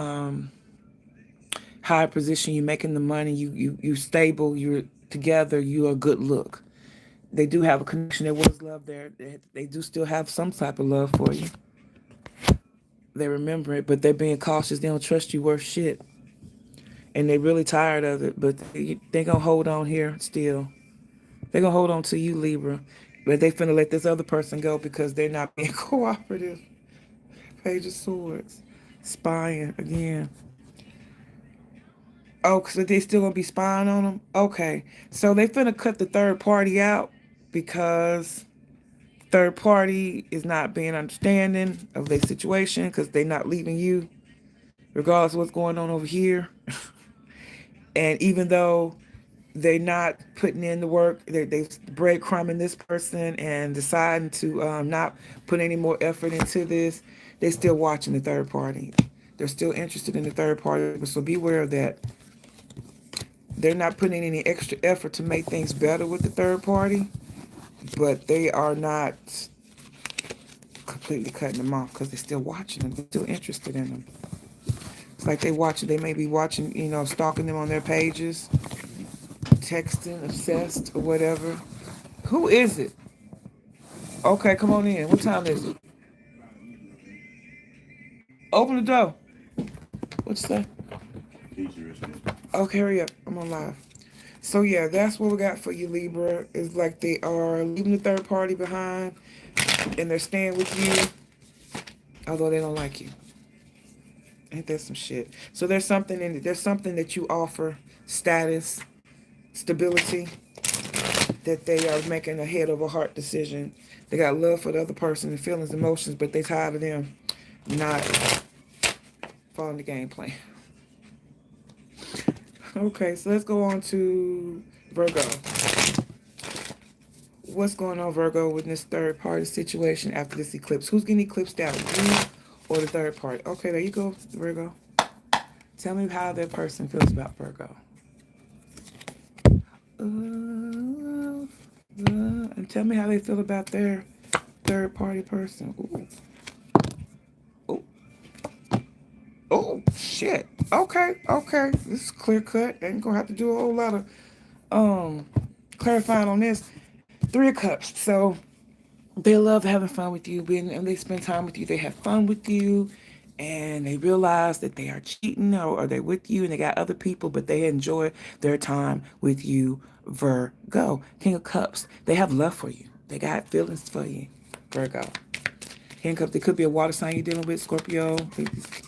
high position. You're making the money. You stable. You're together. You're a good look. They do have a connection. There was love there. They do still have some type of love for you. They remember it, but they're being cautious. They don't trust you worth shit. And they're really tired of it, but they're going to hold on here still. They're going to hold on to you, Libra. But they finna let this other person go because they're not being cooperative. Page of Swords. Spying again. Oh, so they still going to be spying on them? Okay. So they finna cut the third party out because third party is not being understanding of their situation because they're not leaving you, regardless of what's going on over here. And even though they're not putting in the work, they breadcrumbing this person and deciding to not put any more effort into this, they're still watching the third party. They're still interested in the third party, so beware of that. They're not putting in any extra effort to make things better with the third party, but they are not completely cutting them off because they're still watching them. They're still interested in them. It's like they may be watching, stalking them on their pages, texting, obsessed, or whatever. Who is it? Okay, come on in. What time is it? Open the door. What you say? Okay, hurry up. I'm on live. So yeah, that's what we got for you, Libra. It's like they are leaving the third party behind and they're staying with you, although they don't like you. Ain't that some shit? So there's something in it. There's something that you offer, status, stability, that they are making a head over heart decision. They got love for the other person and feelings, emotions, but they tired of them not following the game plan. Okay, so let's go on to Virgo. What's going on, Virgo, with this third party situation after this eclipse? Who's getting eclipsed out? You or the third party? Okay, there you go, Virgo. Tell me how that person feels about Virgo. And tell me how they feel about their third party person. Ooh. Oh, shit. Okay. This is clear cut. Ain't gonna have to do a whole lot of clarifying on this. Three of Cups. So they love having fun with you, and they spend time with you. They have fun with you, and they realize that they are cheating or they're with you and they got other people, but they enjoy their time with you, Virgo. King of Cups. They have love for you. They got feelings for you, Virgo. Handcuffed. It could be a water sign you're dealing with, Scorpio.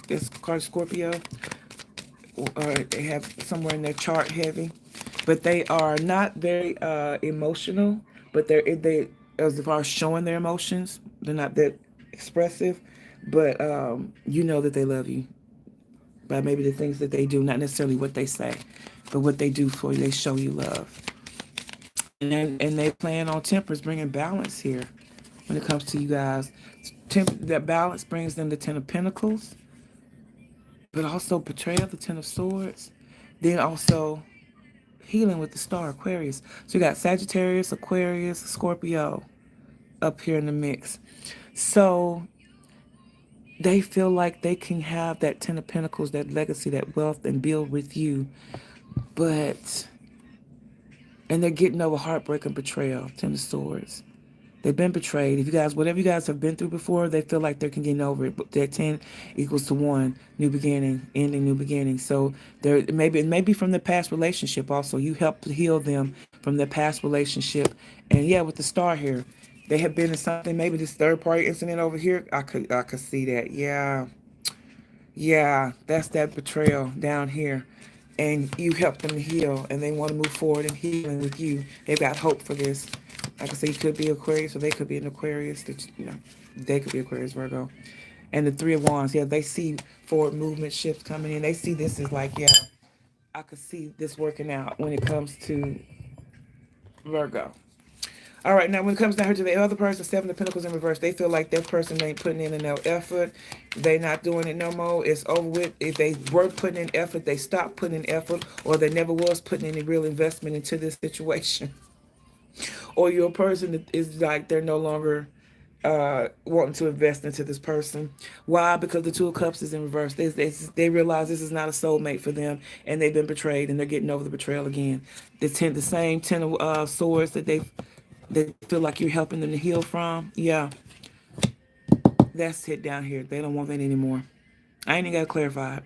This card Scorpio. Or they have somewhere in their chart heavy. But they are not very emotional. But they as far as showing their emotions, they're not that expressive. But you know that they love you. By maybe the things that they do, not necessarily what they say, but what they do for you. They show you love. And they plan on tempers, bringing balance here. when it comes to you guys. That balance brings them the Ten of Pentacles, but also betrayal, the Ten of Swords. Then also healing with the star, Aquarius. So you got Sagittarius, Aquarius, Scorpio up here in the mix. So they feel like they can have that Ten of Pentacles, that legacy, that wealth, and build with you. And they're getting over heartbreak and betrayal, Ten of Swords. They've been betrayed. If you guys, whatever you guys have been through before, they feel like they can get over it. But that 10 equals to 1, new beginning, ending, new beginning. So it may be from the past relationship also. You help to heal them from their past relationship. And yeah, with the star here, they have been in something, maybe this third party incident over here. I could see that. Yeah, that's that betrayal down here. And you help them to heal, and they want to move forward and healing with you. They've got hope for this. Like I say, you could be Aquarius, or they could be an Aquarius. They could be Aquarius, Virgo. And the Three of Wands, yeah, they see forward movement shifts coming in. They see this as like, yeah, I could see this working out when it comes to Virgo. All right, now when it comes down here to the other person, Seven of Pentacles in reverse, they feel like that person ain't putting in enough effort. They not doing it no more. It's over with. If they were putting in effort, they stopped putting in effort, or they never was putting any real investment into this situation. Or your person that is like they're no longer wanting to invest into this person. Why? Because the Two of Cups is in reverse. They realize this is not a soulmate for them, and they've been betrayed, and they're getting over the betrayal again. The same Ten of Swords that they feel like you're helping them to heal from. Yeah, that's it down here. They don't want that anymore. I ain't even got to clarify it.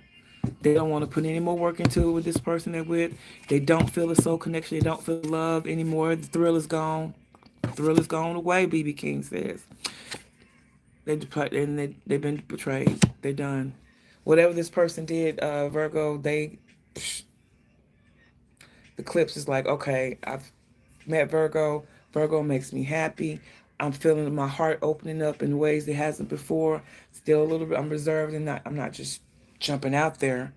They don't want to put any more work into it with this person they're with. They don't feel the soul connection. They don't feel love anymore. The thrill is gone. The thrill is gone away, BB King says. They've been betrayed. They're done. Whatever this person did, Virgo, the Eclipse is like, okay, I've met Virgo. Virgo makes me happy. I'm feeling my heart opening up in ways it hasn't before. Still a little bit, I'm reserved and I'm not just jumping out there,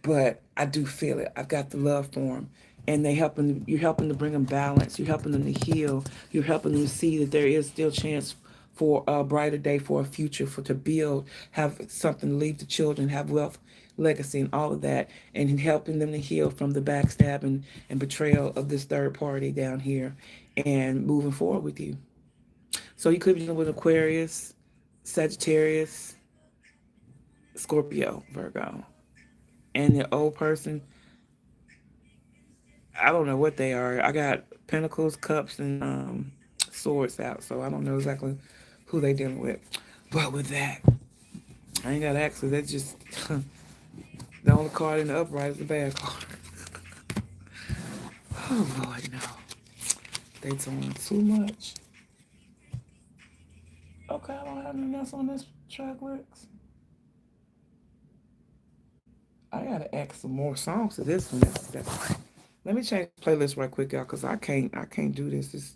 but I do feel it. I've got the love for them. And you're helping to bring them balance. You're helping them to heal. You're helping them to see that there is still chance for a brighter day, for a future, to build, have something to leave to children, have wealth, legacy, and all of that, and helping them to heal from the backstab and betrayal of this third party down here, and moving forward with you. So you could be dealing with Aquarius, Sagittarius, Scorpio, Virgo, and the old person. I don't know what they are. I got Pentacles, Cups, and Swords out, so I don't know exactly who they dealing with. But with that, I ain't got to ask, that's just the only card in the upright is the bad card. Oh, Lord, no. They doing too much. Okay, I don't have anything else on this track lyrics. I gotta add some more songs to this one. Let me change the playlist right quick, y'all, because I can't do this.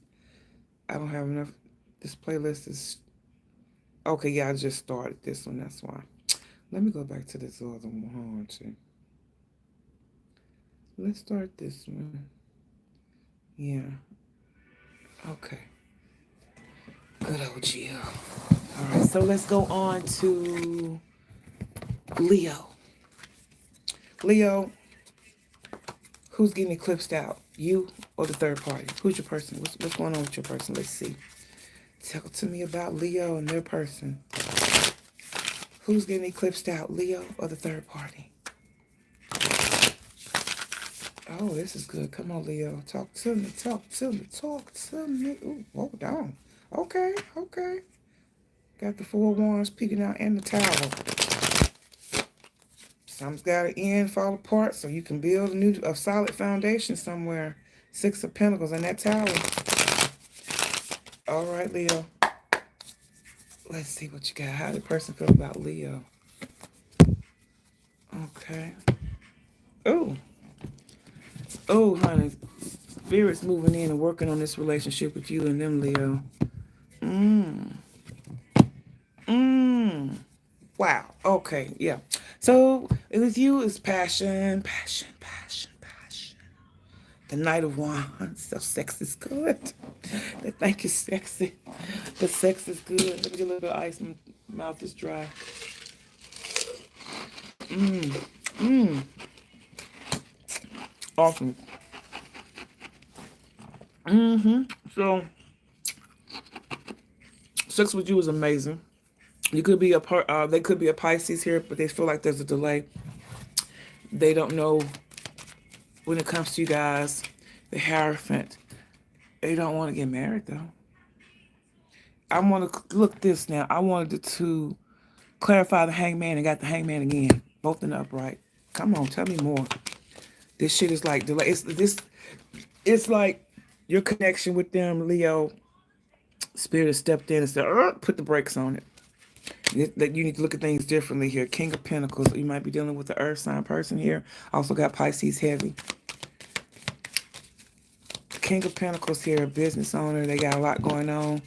I don't have enough. This playlist is okay. Yeah, I just started this one. That's why. Let me go back to this other one. Let's start this one. Yeah. Okay. Good old Gio. All right, so let's go on to Leo. Leo, who's getting eclipsed out? You or the third party? Who's your person? What's going on with your person? Let's see. Tell to me about Leo and their person. Who's getting eclipsed out? Leo or the third party? Oh, this is good. Come on, Leo. Talk to me. Talk to me. Talk to me. Ooh, hold on. Okay. Got the Four of Wands peeking out and the Tower. Something's got to end, fall apart, so you can build a solid foundation somewhere. Six of Pentacles and that Tower. All right, Leo. Let's see what you got. How did the person feel about Leo? Okay. Oh, honey. Spirit's moving in and working on this relationship with you and them, Leo. Wow. Okay. Yeah. So with you is passion. The Knight of Wands. So sex is good. They think it's sexy. The sex is good. Let me get a little bit of ice. My mouth is dry. Mmm. Mmm. Awesome. Mm-hmm. So sex with you is amazing. You could be a part. They could be a Pisces here, but they feel like there's a delay. They don't know when it comes to you guys. The Hierophant. They don't want to get married though. I want to look this now. I wanted to clarify the Hangman and got the Hangman again. Both in the upright. Come on, tell me more. This shit is like delay. It's like your connection with them, Leo. Spirit has stepped in and said, put the brakes on it. That you need to look at things differently here. King of Pentacles. You might be dealing with the Earth sign person here. Also got Pisces heavy. King of Pentacles here, business owner. They got a lot going on.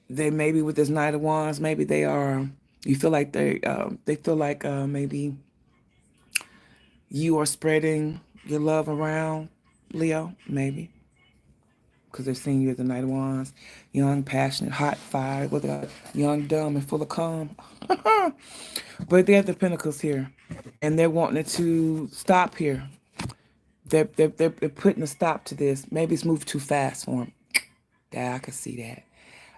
They maybe with this Knight of Wands, maybe they are. You feel like they feel like maybe you are spreading your love around, Leo, maybe. Because they're seeing you as the Knight of Wands. Young, passionate, hot, fire, with a young, dumb, and full of calm. But they have the Pentacles here. And they're wanting it to stop here. They're putting a stop to this. Maybe it's moved too fast for them. Yeah, I can see that.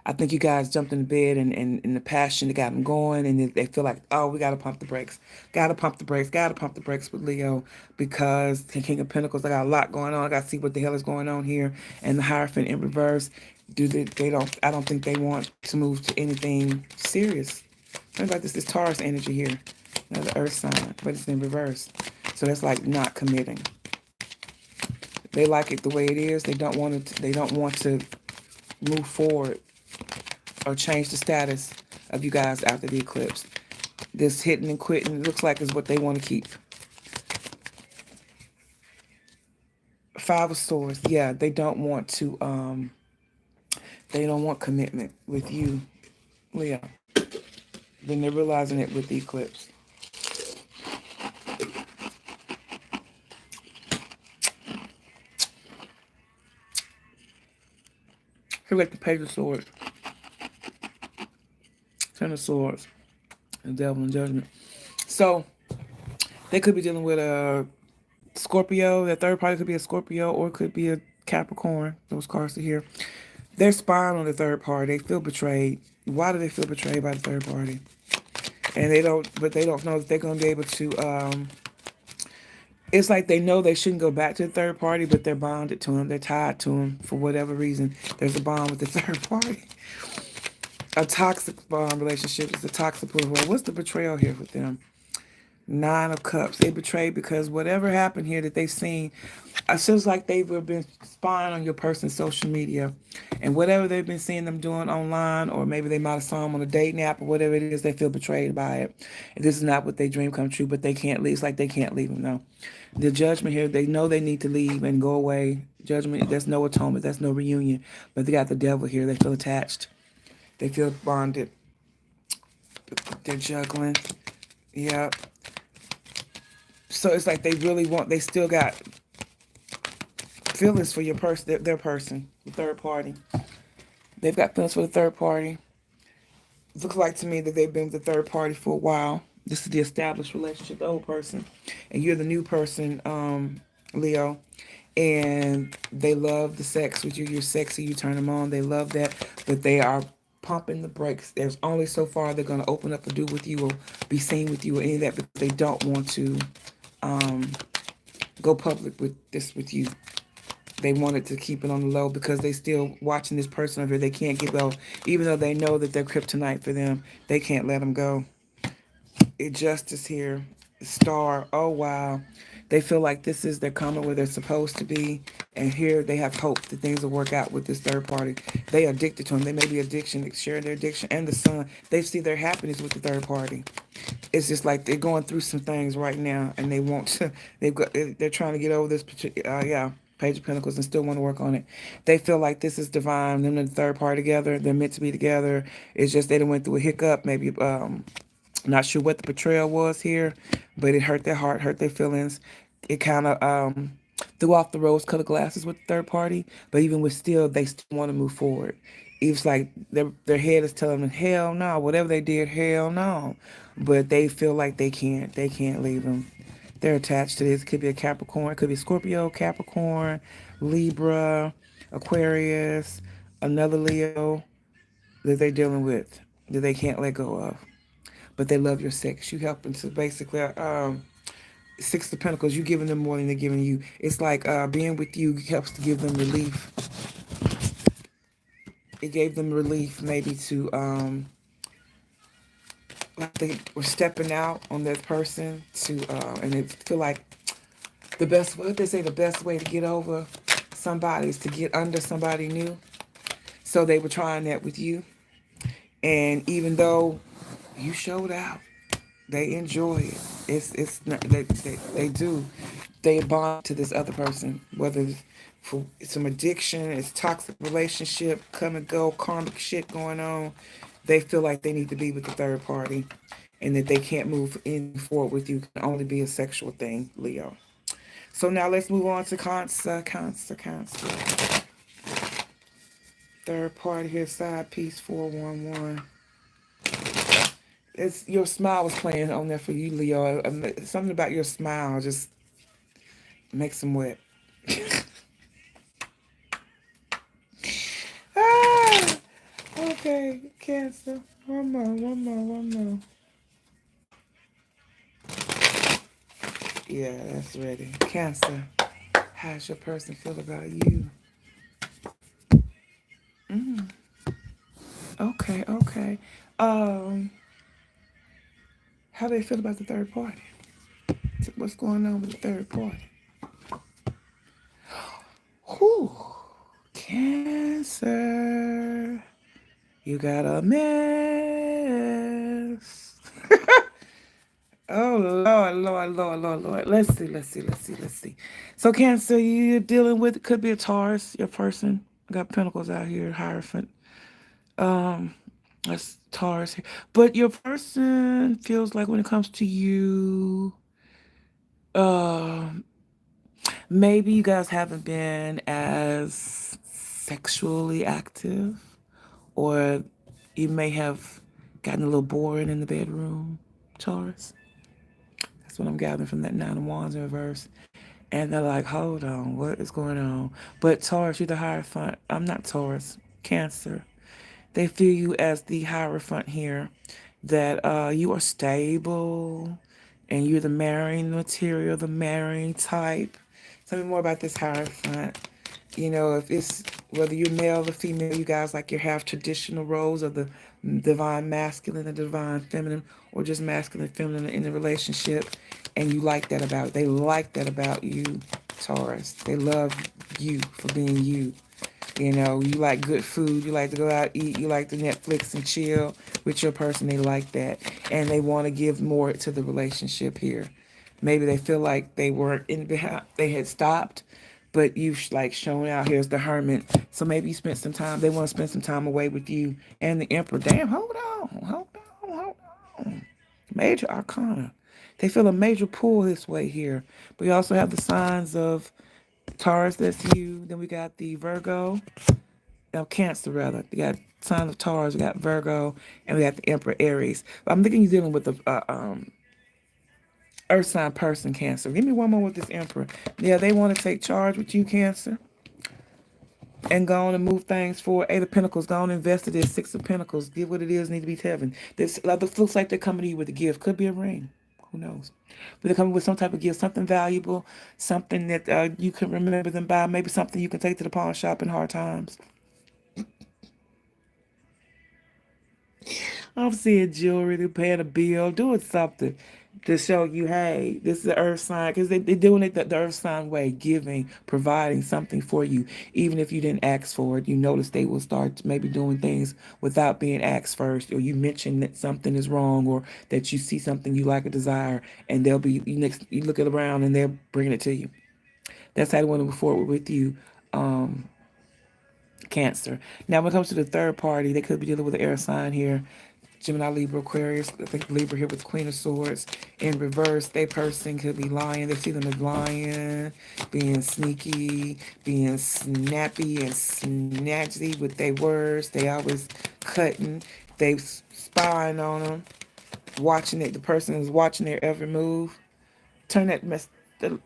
I think you guys jumped in bed and the passion that got them going, and they feel like, oh, we got to pump the brakes. Got to pump the brakes. Got to pump the brakes with Leo because the King of Pentacles, I got a lot going on. I got to see what the hell is going on here. And the Hierophant in reverse, I don't think they want to move to anything serious. Think about this Taurus energy here. Another earth sign, but it's in reverse. So that's like not committing. They like it the way it is. They don't want to move forward or change the status of you guys after the eclipse. This hitting and quitting looks like is what they want to keep. Five of Swords. Yeah, they don't want to they don't want commitment with you, Leo. Then they're realizing it with the eclipse. Here like the Page of Swords. Ten of Swords. The Devil in Judgment. So they could be dealing with a Scorpio. That third party could be a Scorpio or it could be a Capricorn. Those cards are here. They're spying on the third party. They feel betrayed. Why do they feel betrayed by the third party? And they don't know that they're going to be able to, it's like they know they shouldn't go back to the third party, but they're bonded to him. They're tied to him for whatever reason. There's a bond with the third party. A toxic relationship is a toxic relationship. What's the betrayal here with them? Nine of Cups. They betrayed because whatever happened here that they've seen, it feels like they've been spying on your person's social media. And whatever they've been seeing them doing online, or maybe they might have saw them on a dating app or whatever it is, they feel betrayed by it. And this is not what they dream come true, but they can't leave. It's like they can't leave them, no. The Judgment here, they know they need to leave and go away. Judgment, there's no atonement, there's no reunion. But they got the Devil here. They feel attached. They feel bonded. They're juggling. Yeah. So it's like they really want, they still got feelings for your person, their person, the third party. They've got feelings for the third party. It looks like to me that they've been with the third party for a while. This is the established relationship, the old person. And you're the new person, Leo. And they love the sex with you. You're sexy. You turn them on. They love that. But they are pumping the brakes. There's only so far they're going to open up or do with you or be seen with you or any of that, because they don't want to go public with this with you. They wanted to keep it on the low because they still watching this person over here. They can't get low. Even though they know that they're kryptonite for them, they can't let them go. Justice here. Star. Oh, wow. They feel like this is their coming where they're supposed to be. And here they have hope that things will work out with this third party. They are addicted to them. They may be addiction. They share their addiction. And the Sun. They see their happiness with the third party. It's just like they're going through some things right now. And they want to. They're trying to get over this. Page of Pentacles and still want to work on it. They feel like this is divine. Them and the third party together. They're meant to be together. It's just they done went through a hiccup. Maybe not sure what the betrayal was here, but it hurt their heart, hurt their feelings. It kind of threw off the rose-colored glasses with the third party, but even with still, they still want to move forward. It's like their head is telling them, hell no, whatever they did, hell no. But they feel like they can't leave them. They're attached to this. It could be a Capricorn, it could be Scorpio, Capricorn, Libra, Aquarius, another Leo that they're dealing with that they can't let go of. But they love your sex. You help them to basically Six of Pentacles, you giving them more than they're giving you. It's like being with you helps to give them relief. It gave them relief maybe to like they were stepping out on that person to and they feel like the best, what they say, the best way to get over somebody is to get under somebody new. So they were trying that with you. And even though you showed out, they enjoy it. It's not, they do. They bond to this other person, whether it's for some addiction, it's toxic relationship, come and go, karmic shit going on. They feel like they need to be with the third party, and that they can't move in forward with you. It can only be a sexual thing, Leo. So now let's move on to Cancer. Third party here, side piece 411. It's your smile was playing on there for you, Leo. Something about your smile just makes them wet. Ah, okay, Cancer. One more. Yeah, that's ready. Cancer. How's your person feel about you? Mm, okay. Um, how they feel about the third party? What's going on with the third party? Whew. Cancer. You got a mess. Oh Lord. Let's see. So Cancer, you're dealing with, could be a Taurus, your person. I got Pentacles out here, Hierophant. Um, that's Taurus here. But your person feels like when it comes to you, um, maybe you guys haven't been as sexually active, or you may have gotten a little bored in the bedroom, Taurus. That's what I'm gathering from that Nine of Wands in reverse. And they're like, hold on, what is going on? But Taurus, you're the Hierophant. I'm not Taurus, Cancer. They feel you as the Hierophant here, that you are stable and you're the marrying material, the marrying type. Tell me more about this Hierophant. You know, if it's whether you're male or female, you guys like you have traditional roles of the divine masculine and divine feminine, or just masculine and feminine in the relationship, and you like that about, they like that about you, Taurus. They love you for being you. You know, you like good food, you like to go out eat, you like to Netflix and chill with your person. They like that, and they want to give more to the relationship here. Maybe they feel like they weren't in behind, they had stopped, but you've like shown out. Here's the Hermit. So maybe you spent some time. They want to spend some time away with you and the Emperor. Damn, hold on. Major Arcana. They feel a major pull this way here. But we also have the signs of Taurus, that's you. Then we got the Virgo, Cancer rather. We got sign of Taurus, we got Virgo, and we got the Emperor Aries. But I'm thinking you're dealing with the Earth sign person, Cancer. Give me one more with this Emperor. Yeah, they want to take charge with you, Cancer, and go on and move things forward. Eight of Pentacles, go on and invest in this. Six of Pentacles, give what it is, need to be to heaven. This looks like they're coming to you with a gift. Could be a ring. Who knows? But they're coming with some type of gift, something valuable, something that you can remember them by, maybe something you can take to the pawn shop in hard times. I'm seeing jewelry, they're paying a bill, doing something to show you, hey, this is the earth sign, because they're doing it the earth sign way, giving, providing something for you. Even if you didn't ask for it, you notice they will start maybe doing things without being asked first, or you mention that something is wrong, or that you see something you like or desire, and they'll be, you look it around and they're bringing it to you. That's how they want to move forward with you. Um, Cancer. Now, when it comes to the third party, they could be dealing with an air sign here. Gemini, Libra, Aquarius. I think Libra here with Queen of Swords. In reverse, they person could be lying. They see them as lying, being sneaky, being snappy and snatchy with their words. They always cutting. They spying on them, watching it. The person is watching their every move. Turn that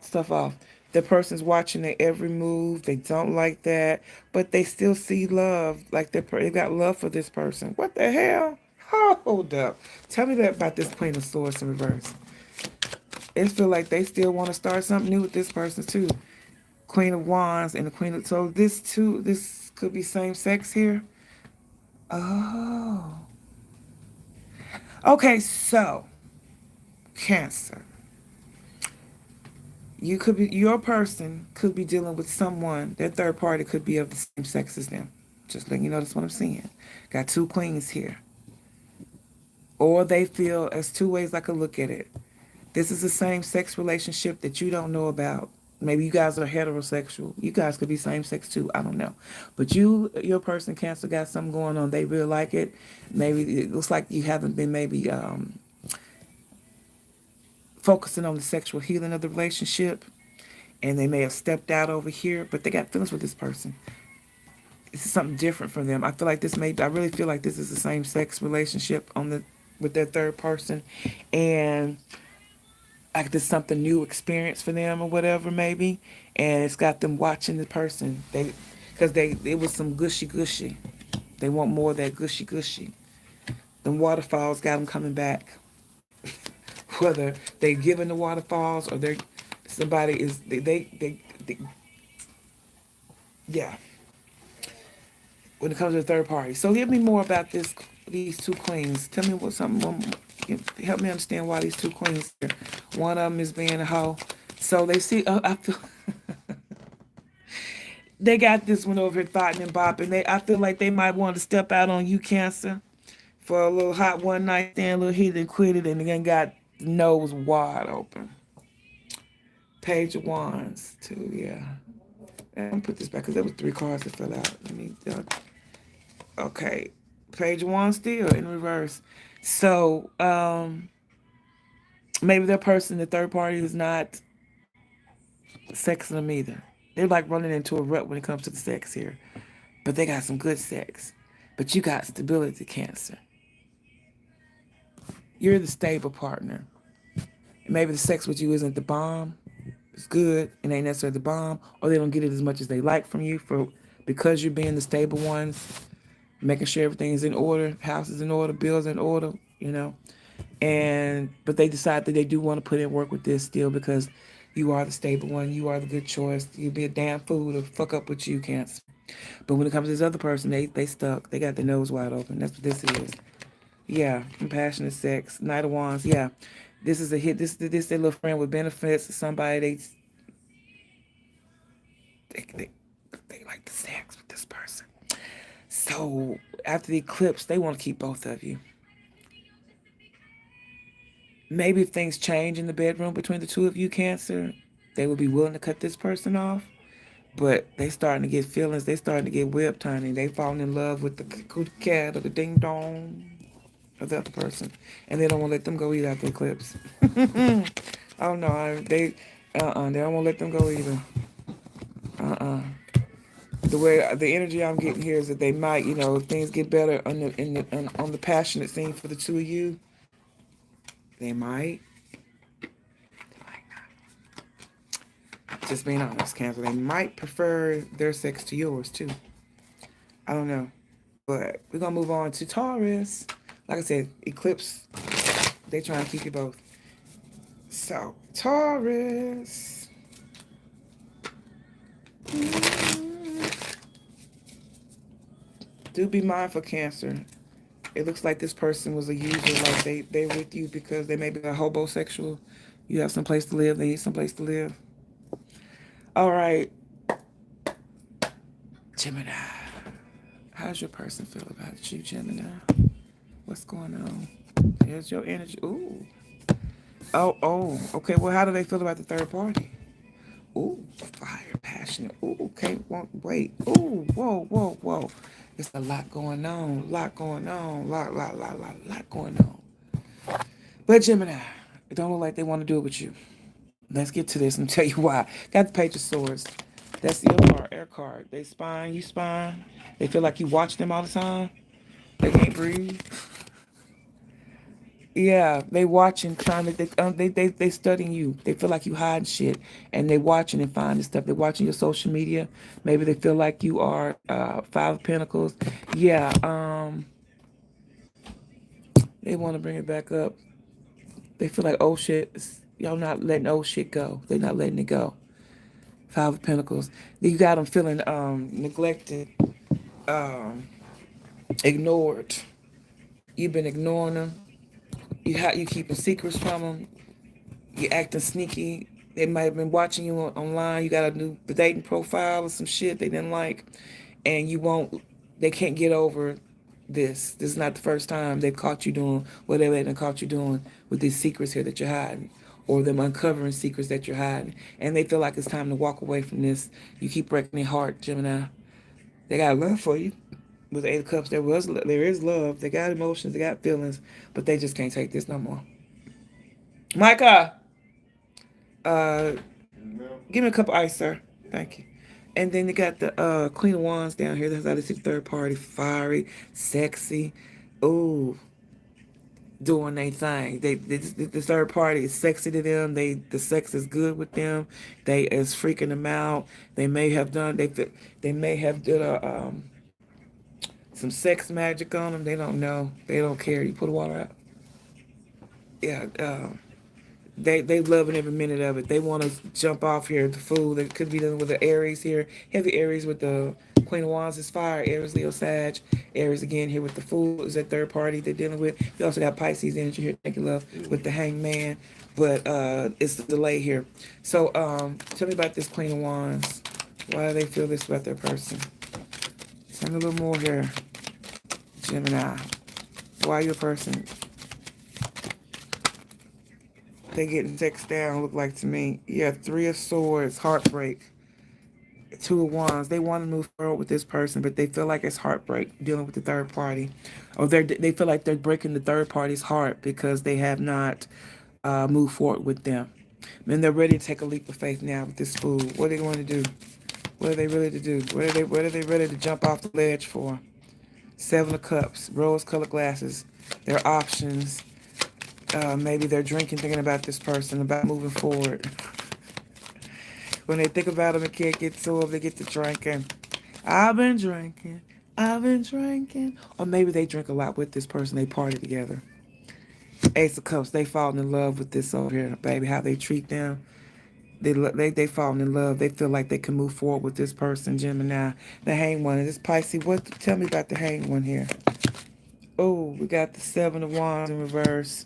stuff off. The person's watching their every move. They don't like that, but they still see love. Like they got love for this person. What the hell? Hold up. Tell me that about this Queen of Swords in reverse. It feel like they still want to start something new with this person too. Queen of Wands and the Queen of... So this could be same sex here. Oh. Okay, so Cancer. Your person could be dealing with someone, their third party could be of the same sex as them. Just letting you know that's what I'm seeing. Got two queens here. Or they feel, as two ways I could look at it. This is the same sex relationship that you don't know about. Maybe you guys are heterosexual. You guys could be same sex too. I don't know. But your person, Cancer, got something going on. They really like it. Maybe it looks like you haven't been maybe focusing on the sexual healing of the relationship. And they may have stepped out over here, but they got feelings with this person. This is something different from them. I feel like I really feel like this is the same sex relationship with their third person. And like there's something new experience for them or whatever maybe, and it's got them watching the person. It was some gushy. They want more of that gushy. The waterfalls got them coming back. Whether they giving the waterfalls or somebody is they yeah. When it comes to the third party, so give me more about these two queens. Tell me help me understand why these two queens here. One of them is being a hoe. So they see, I feel, they got this one over here thoughting and bopping. I feel like they might want to step out on you, Cancer, for a little hot one night stand, a little heat and quit it, and then got the nose wide open. Page of Wands, too, yeah. I'm going to put this back because there was 3 cards that fell out. Okay. Page of Wands still in reverse. So, maybe their person, the third party, is not sexing them either. They're like running into a rut when it comes to the sex here. But they got some good sex. But you got stability, Cancer. You're the stable partner. And maybe the sex with you isn't the bomb. It's good. It ain't necessarily the bomb. Or they don't get it as much as they like from you because you're being the stable ones. Making sure everything is in order. House is in order. Bills in order. But they decide that they do want to put in work with this still because you are the stable one. You are the good choice. You'd be a damn fool to fuck up with you, Cancer. But when it comes to this other person, they stuck. They got their nose wide open. That's what this is. Yeah, compassionate sex. Knight of Wands. Yeah, this is a hit. This their little friend with benefits. Somebody they like the sex with this person. So after the eclipse, they want to keep both of you. Maybe if things change in the bedroom between the two of you, Cancer, they would be willing to cut this person off. But they starting to get feelings. They starting to get whipped, honey. They falling in love with the cootie cat or the ding dong of the other person. And they don't want to let them go either after the eclipse. Oh no, they don't want to let them go either. The energy I'm getting here is that they might, if things get better on the passionate scene for the two of you, they might. Just being honest, Cancer. They might prefer their sex to yours, too. I don't know. But we're going to move on to Taurus. Like I said, eclipse. They trying to keep you both. So, Taurus. Do be mindful, Cancer. It looks like this person was a user. Like they're with you because they may be a hobosexual. You have some place to live. They need some place to live. All right. Gemini. How's your person feel about you, Gemini? What's going on? Here's your energy. Ooh. Oh. Okay, well, how do they feel about the third party? Ooh, fire. passionate. Ooh, okay, wait. Ooh, whoa. There's a lot going on. Lot going on. Lot going on. But Gemini, it don't look like they want to do it with you. Let's get to this and tell you why. Got the Page of Swords. That's your card, air card. They spying, you spying. They feel like you watch them all the time. They can't breathe. Yeah, they watching, trying to they studying you. They feel like you hiding shit, and they watching and finding stuff. They're watching your social media. Maybe they feel like you are Five of Pentacles. Yeah, they want to bring it back up. They feel like oh shit, y'all not letting old shit go. They're not letting it go. Five of Pentacles. You got them feeling neglected, ignored. You've been ignoring them. You keeping secrets from them. You acting sneaky. They might have been watching you online. You got a new dating profile or some shit they didn't like, and you won't. They can't get over this. This is not the first time they've caught you doing whatever they done caught you doing with these secrets here that you're hiding, or them uncovering secrets that you're hiding, and they feel like it's time to walk away from this. You keep breaking their heart, Gemini. They got love for you. With the Eight of Cups, there is love. They got emotions. They got feelings, but they just can't take this no more. Micah. Give me a cup of ice, sir. Thank you. And then they got the Queen of Wands down here. That's how they see the third party. Fiery, sexy. Ooh, doing their thing. The third party is sexy to them. The sex is good with them. They is freaking them out. They may have done they may have did some sex magic on them. They don't know. They don't care. You put the water out. Yeah. They loving every minute of it. They want to jump off here. The fool that could be done with the Aries here. Heavy Aries with the Queen of Wands is fire. Aries, Leo, Sag. Aries again here with the Fool is that third party they're dealing with. You also got Pisces energy here. Thank you, love, with the Hangman. But it's the delay here. So tell me about this Queen of Wands. Why do they feel this about their person? Tell me a little more here, Gemini. Why your person? They getting text down, look like to me. Yeah, Three of Swords, heartbreak. Two of Wands. They want to move forward with this person, but they feel like it's heartbreak dealing with the third party. Or they feel like they're breaking the third party's heart because they have not moved forward with them. And they're ready to take a leap of faith now with this fool. What are they going to do? What are they ready to do? What are they ready to jump off the ledge for? Seven of Cups, rose-colored glasses. Their options. Maybe they're drinking, thinking about this person, about moving forward. When they think about them and can't get to them, they get to drinking. I've been drinking. Or maybe they drink a lot with this person. They party together. Ace of Cups, they falling in love with this over here, baby. How they treat them. They falling in love. They feel like they can move forward with this person, Gemini. The Hanged One. And this Pisces, tell me about the Hanged One here. Oh, we got the Seven of Wands in reverse.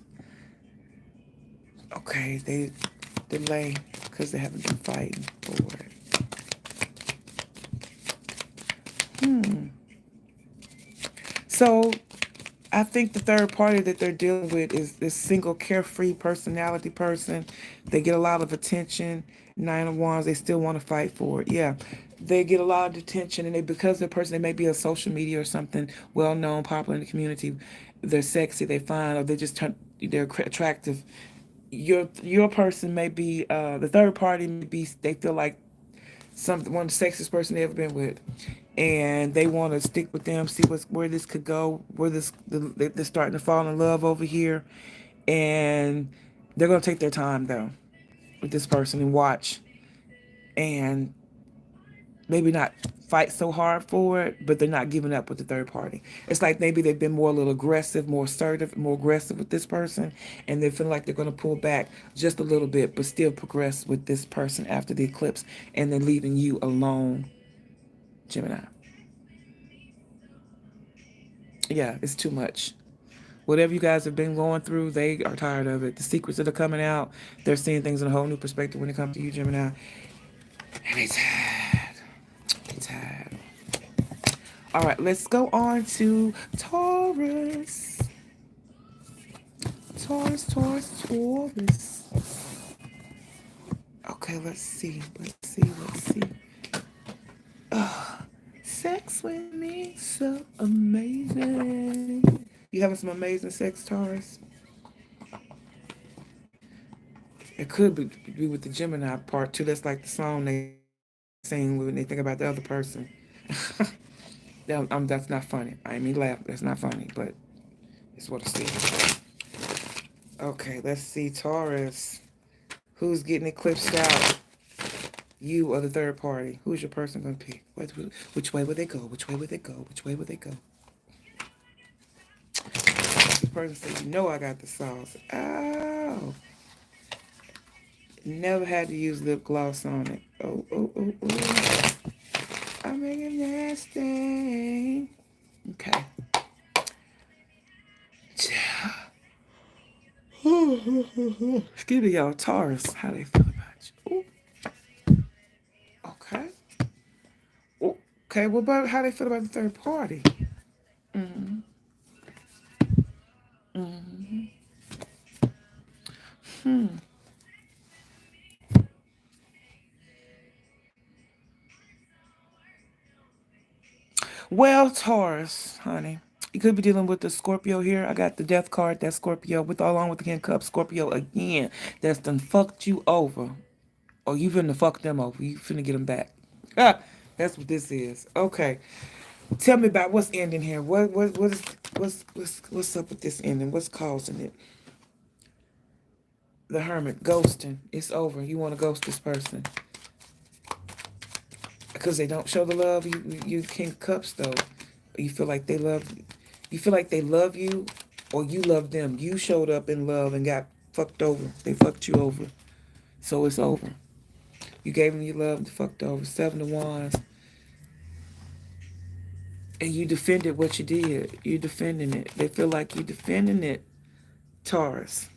Okay, they delay because they haven't been fighting for it. So I think the third party that they're dealing with is this single, carefree personality person. They get a lot of attention. Nine of Wands, they still want to fight for it. Yeah, they get a lot of attention, and because they're a person, they may be on social media or something, well-known, popular in the community. They're sexy, they fine, or they're attractive. Your person may be the third party may be they feel like one of the sexiest person they ever been with, and they want to stick with them, see where this could go, they're starting to fall in love over here, and they're gonna take their time though with this person and watch, and maybe not fight so hard for it, but they're not giving up with the third party. It's like maybe they've been more a little aggressive, more assertive, more aggressive with this person, and they feel like they're going to pull back just a little bit, but still progress with this person after the eclipse, and then leaving you alone, Gemini. Yeah, it's too much. Whatever you guys have been going through, they are tired of it. The secrets that are coming out, they're seeing things in a whole new perspective when it comes to you, Gemini. And they tired. They tired. All right, let's go on to Taurus. Taurus. Okay, let's see. Oh, sex with me so amazing. You having some amazing sex, Taurus? It could be with the Gemini part too. That's like the song they sing when they think about the other person. That's not funny. I ain't mean laugh. That's not funny, but it's what I see. Okay, let's see, Taurus. Who's getting eclipsed out? You or the third party? Who's your person gonna pick? Which way would they go? Which way would they go? Which way would they go? The person said, "You know I got the sauce." Oh, never had to use lip gloss on it. Oh, oh, oh, oh. I make it nasty. Okay. Excuse me, y'all. Taurus, how they feel about you? Ooh, okay. Ooh, okay, what about how they feel about the third party? Mm-hmm. Mm-hmm. Hmm. Well, Taurus, honey, you could be dealing with the Scorpio here. I got the death card. That's Scorpio with along with the King Cup. Scorpio again. That's done fucked you over, or you finna fuck them over. You finna get them back. Ah, that's what this is. Okay, tell me about what's ending here. What's up with this ending? What's causing it? The Hermit ghosting. It's over. You want to ghost this person because they don't show the love you King of Cups though. You feel like they love you feel like they love you or you love them. You showed up in love and got fucked over. They fucked you over. So it's over. You gave them your love and fucked over. Seven of Wands. And you defended what you did. You defending it. They feel like you defending it, Taurus.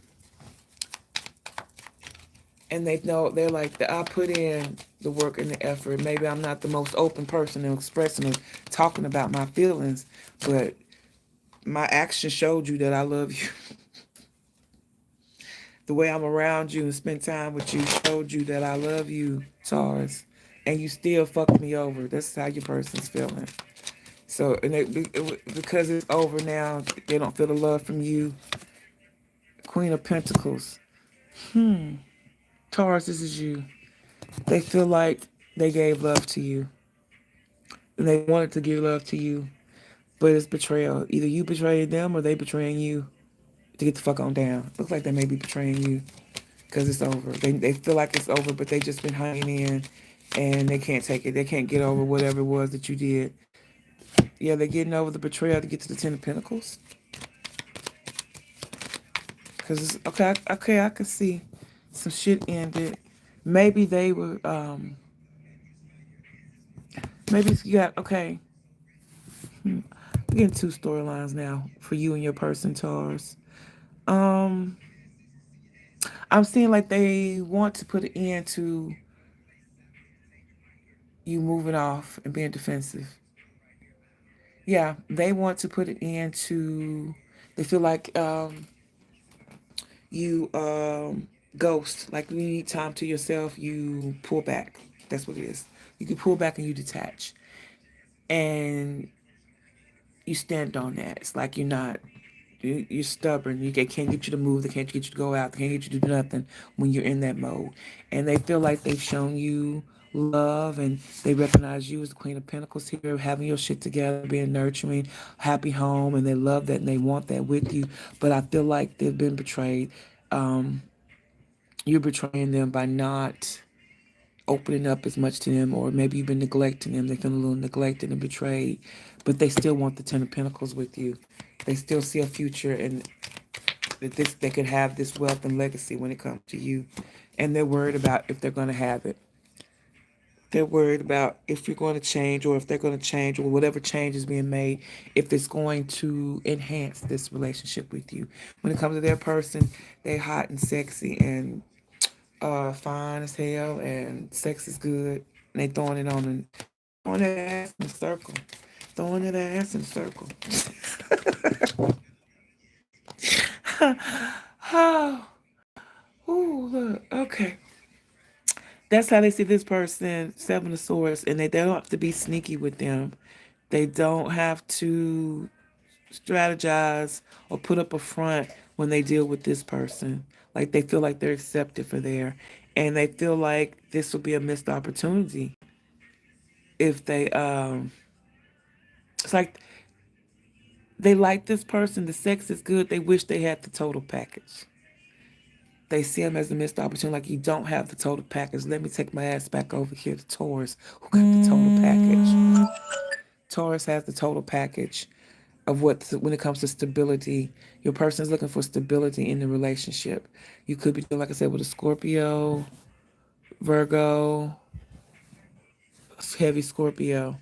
And they know they're like I put in the work and the effort. Maybe I'm not the most open person in expressing and talking about my feelings, but my action showed you that I love you. The way I'm around you and spend time with you showed you that I love you, Taurus. And you still fucked me over. That's how your person's feeling. So, because it's over now, they don't feel the love from you. Queen of Pentacles. Taurus, this is you. They feel like they gave love to you. And they wanted to give love to you. But it's betrayal. Either you betrayed them or they betraying you to get the fuck on down. Looks like they may be betraying you because it's over. They feel like it's over, but they just been hanging in and they can't take it. They can't get over whatever it was that you did. Yeah, they're getting over the betrayal to get to the Ten of Pentacles. Because it's okay, I can see some shit ended. Maybe they were, maybe you got, okay. We're getting two storylines now for you and your person, Taurus. Um, I'm seeing like they want to put an end to you moving off and being defensive. Yeah, they want to put an end to. They feel like you ghost. Like when you need time to yourself, you pull back. That's what it is. You can pull back and you detach, and you stand on that. It's like you're not. You're stubborn. They can't get you to move. They can't get you to go out. They can't get you to do nothing when you're in that mode. And they feel like they've shown you love and they recognize you as the Queen of Pentacles here, having your shit together, being nurturing, happy home, and they love that and they want that with you. But I feel like they've been betrayed. Um, you're betraying them by not opening up as much to them, or maybe you've been neglecting them. They feel a little neglected and betrayed, but they still want the Ten of Pentacles with you. They still see a future and that they could have this wealth and legacy when it comes to you, and they're worried about if they're going to have it. They're worried about if you're going to change or if they're going to change or whatever change is being made, if it's going to enhance this relationship with you. When it comes to their person, they hot and sexy and fine as hell and sex is good. And they throwing that ass in a circle. Throwing that ass in a circle. Oh, ooh, look. Okay. That's how they see this person, Seven of Swords, and they don't have to be sneaky with them. They don't have to strategize or put up a front when they deal with this person. Like they feel like they're accepted for there. And they feel like this will be a missed opportunity if they it's like they like this person, the sex is good, they wish they had the total package. They see him as a missed opportunity, like you don't have the total package. Let me take my ass back over here to Taurus, who got the total package. Taurus has the total package of what, when it comes to stability. Your person is looking for stability in the relationship. You could be, like I said, with a Scorpio, Virgo, heavy Scorpio,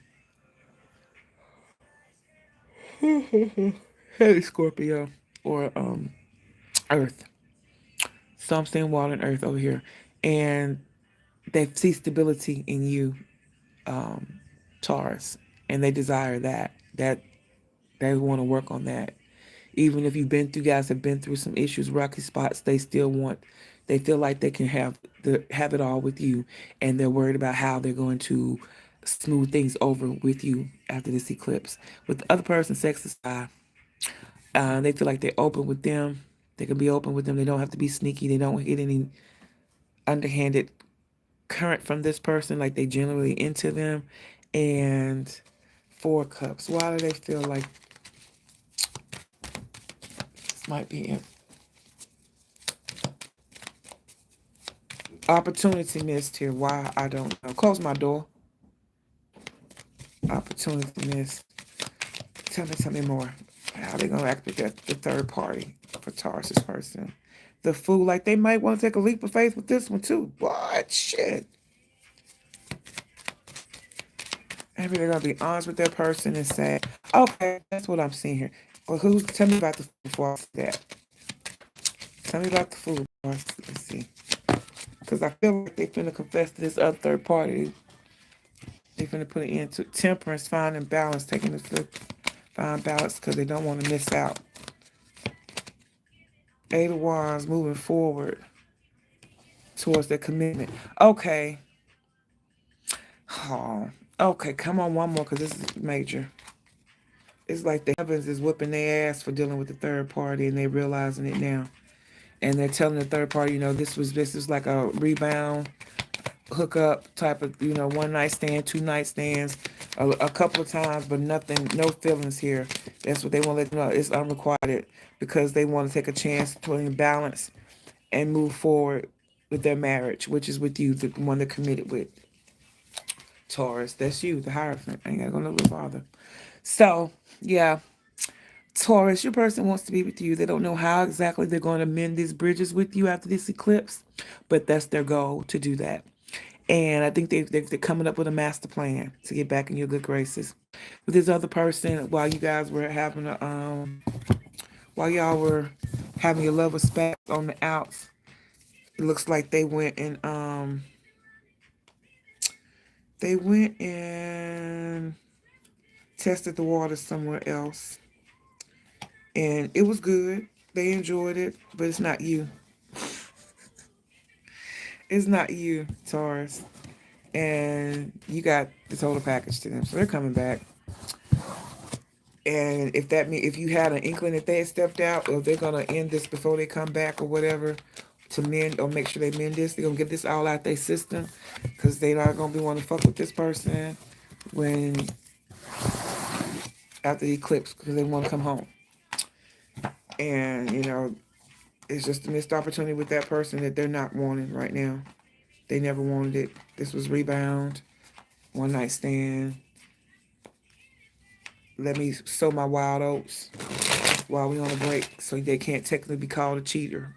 heavy Scorpio, or Earth. So I'm saying water and Earth over here, and they see stability in you, Taurus, and they desire that. That they want to work on that. Even if you guys have been through some issues, rocky spots, they still want. They feel like they can have it all with you, and they're worried about how they're going to smooth things over with you after this eclipse. With the other person, sex aside, they feel like they're open with them. They can be open with them. They don't have to be sneaky. They don't get any underhanded current from this person. Like they generally into them. And Four Cups. Why do they feel like this might be an opportunity missed here? Why? I don't know. Close my door. Opportunity missed. Tell me more. How they gonna act with the third party for Taurus's person? The Fool, like they might want to take a leap of faith with this one too. What shit? Maybe they're gonna be honest with their person and say, "Okay, that's what I'm seeing here." Well, tell me about the Fool before I see that. Tell me about the Fool. Let's see, because I feel like they finna confess to this other third party. They finna put it into temperance, finding balance, taking the flip, find balance because they don't want to miss out. Eight of Wands, moving forward towards their commitment. Okay. Oh, okay. Come on, one more, because this is major. It's like the heavens is whipping their ass for dealing with the third party, and they realizing it now. And they're telling the third party, this is like a rebound, hookup type of, one night stand, two night stands, a couple of times, but nothing, no feelings here. That's what they want to let you know. It's unrequited because they want to take a chance to put in balance and move forward with their marriage, which is with you, the one they're committed with. Taurus, that's you, the Hierophant. I ain't gotta go no little farther. So, yeah, Taurus, your person wants to be with you. They don't know how exactly they're going to mend these bridges with you after this eclipse, but that's their goal, to do that. And I think they're coming up with a master plan to get back in your good graces. With this other person, while you guys were having while y'all were having your love respect on the outs, it looks like they went and tested the water somewhere else. And it was good. They enjoyed it, but it's not you. It's not you, Taurus. And you got the total package to them. So they're coming back. And if you had an inkling that they had stepped out, or they're gonna end this before they come back or whatever, to mend or make sure they mend this, they're gonna get this all out their system, because they're not gonna be wanting to fuck with this person when after the eclipse, because they want to come home. And it's just a missed opportunity with that person that they're not wanting right now. They never wanted it. This was rebound, one night stand. Let me sow my wild oats while we on a break, so they can't technically be called a cheater.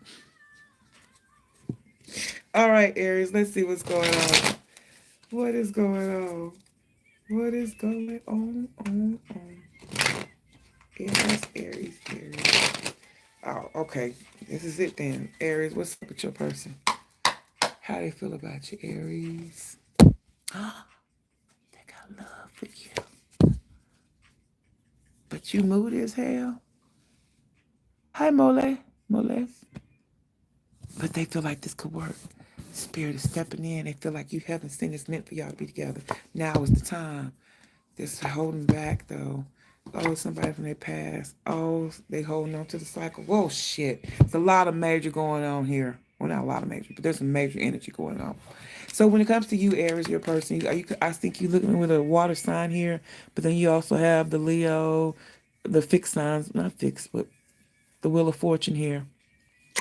All right, Aries, let's see what's going on. What is going on? What is going on? Aries. Oh, okay. This is it then. Aries, what's up with your person? How they feel about you, Aries? They got love for you. But you moody as hell. Hi, Mole. But they feel like this could work. Spirit is stepping in. They feel like you haven't seen it's meant for y'all to be together. Now is the time. Just holding back though. Oh, somebody from their past. Oh, they holding on to the cycle. Whoa, shit. There's a lot of major going on here. Well, not a lot of major, but there's some major energy going on. So when it comes to you, Aries, your person, I think you looking with a water sign here, but then you also have the Leo, the fixed signs, not fixed, but the Wheel of Fortune here.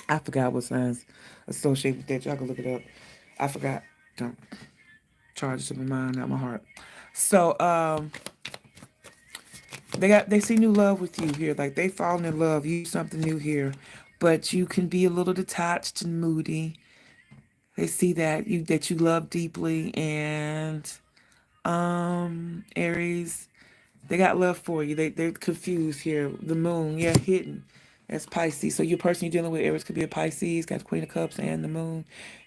I forgot what signs associated with that. Y'all can look it up. I forgot. Don't charge it to my mind, not my heart. So they see new love with you here. Like they falling in love. You something new here. But you can be a little detached and moody. They see that you love deeply, and Aries, they got love for you. They're confused here. The moon, yeah, hidden. That's Pisces. So your person you're dealing with, Aries, could be a Pisces, got the Queen of Cups and the moon.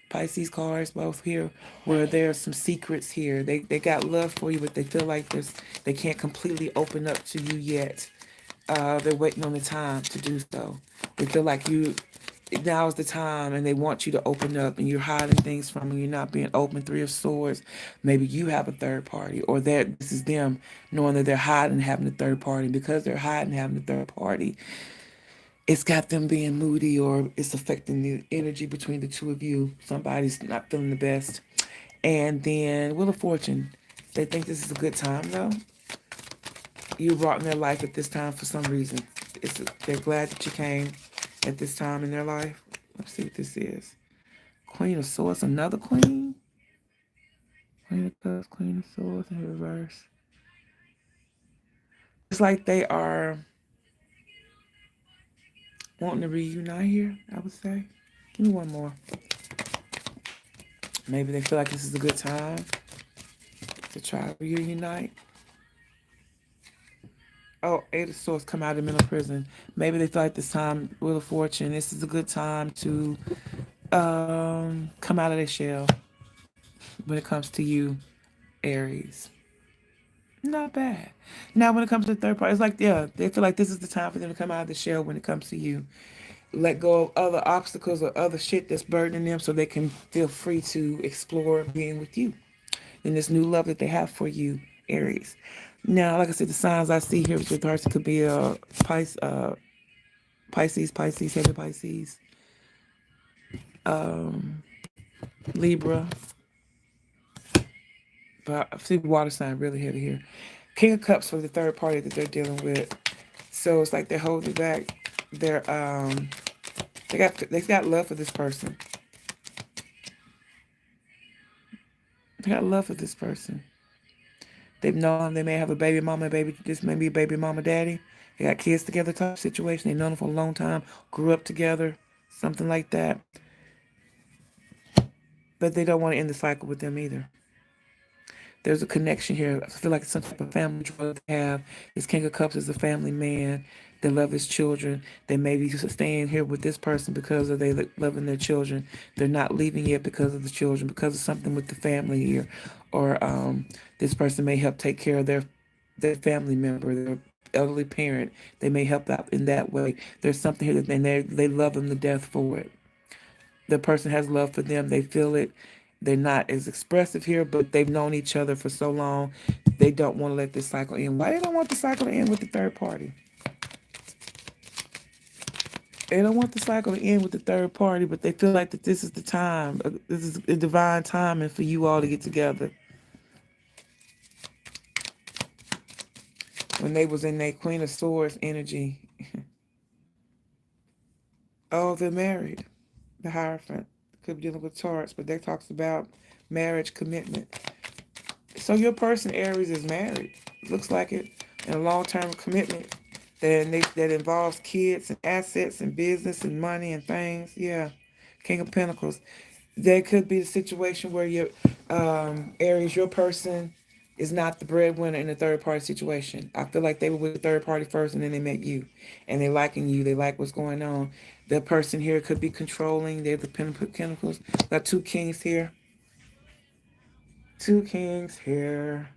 Pisces cards both here, where there's some secrets here. They got love for you, but they feel like they can't completely open up to you yet. They're waiting on the time to do so. They feel like now is the time, and they want you to open up, and you're hiding things from them. You're not being open. Three of Swords. Maybe you have a third party, or this is them knowing that they're hiding, having a third party. Because they're hiding, having a third party, it's got them being moody, or it's affecting the energy between the two of you. Somebody's not feeling the best. And then Wheel of Fortune. They think this is a good time, though. You brought in their life at this time for some reason. They're glad that you came at this time in their life. Let's see what this is. Queen of Swords, another queen. Queen of Cups, Queen of Swords in reverse. It's like they are wanting to reunite here, I would say. Give me one more. Maybe they feel like this is a good time to try to reunite. Oh, Eight of Swords come out of mental prison. Maybe they feel like this time, Wheel of Fortune, this is a good time to come out of their shell when it comes to you, Aries. Not bad. Now, when it comes to the third party, it's like, yeah, they feel like this is the time for them to come out of the shell when it comes to you. Let go of other obstacles or other shit that's burdening them so they can feel free to explore being with you and this new love that they have for you, Aries. Now, like I said, the signs I see here with your person could be a Pisces, heavy Pisces, um, Libra, but I see water sign really heavy here. King of Cups for the third party that they're dealing with. So it's like they're holding back. They got love for this person. They got love for this person. They've known they may have a baby mama, this may be a baby mama daddy. They got kids together type situation. They've known them for a long time, grew up together, something like that. But they don't want to end the cycle with them either. There's a connection here. I feel like it's some type of family drug they have. This King of Cups is a family man. They love his children. They may be staying here with this person because of they loving their children. They're not leaving yet because of the children, because of something with the family here. Or this person may help take care of their family member, their elderly parent. They may help out in that way. There's something here that they love them to death for it. The person has love for them. They feel it. They're not as expressive here, but they've known each other for so long. They don't want to let this cycle end. Why they don't want the cycle to end with the third party? They don't want the cycle to end with the third party, but they feel like that this is the time. This is a divine timing for you all to get together. When they was in their Queen of Swords energy. Oh, they're married. The Hierophant could be dealing with Taurus, but that talks about marriage commitment. So your person, Aries, is married. Looks like it. In a long-term commitment that involves kids and assets and business and money and things. Yeah. King of Pentacles. There could be the situation where your Aries, your person is not the breadwinner in a third party situation. I feel like they were with the third party first and then they met you. And they liking you. They like what's going on. The person here could be controlling. They're the Pentacles. Got two kings here. Two kings here.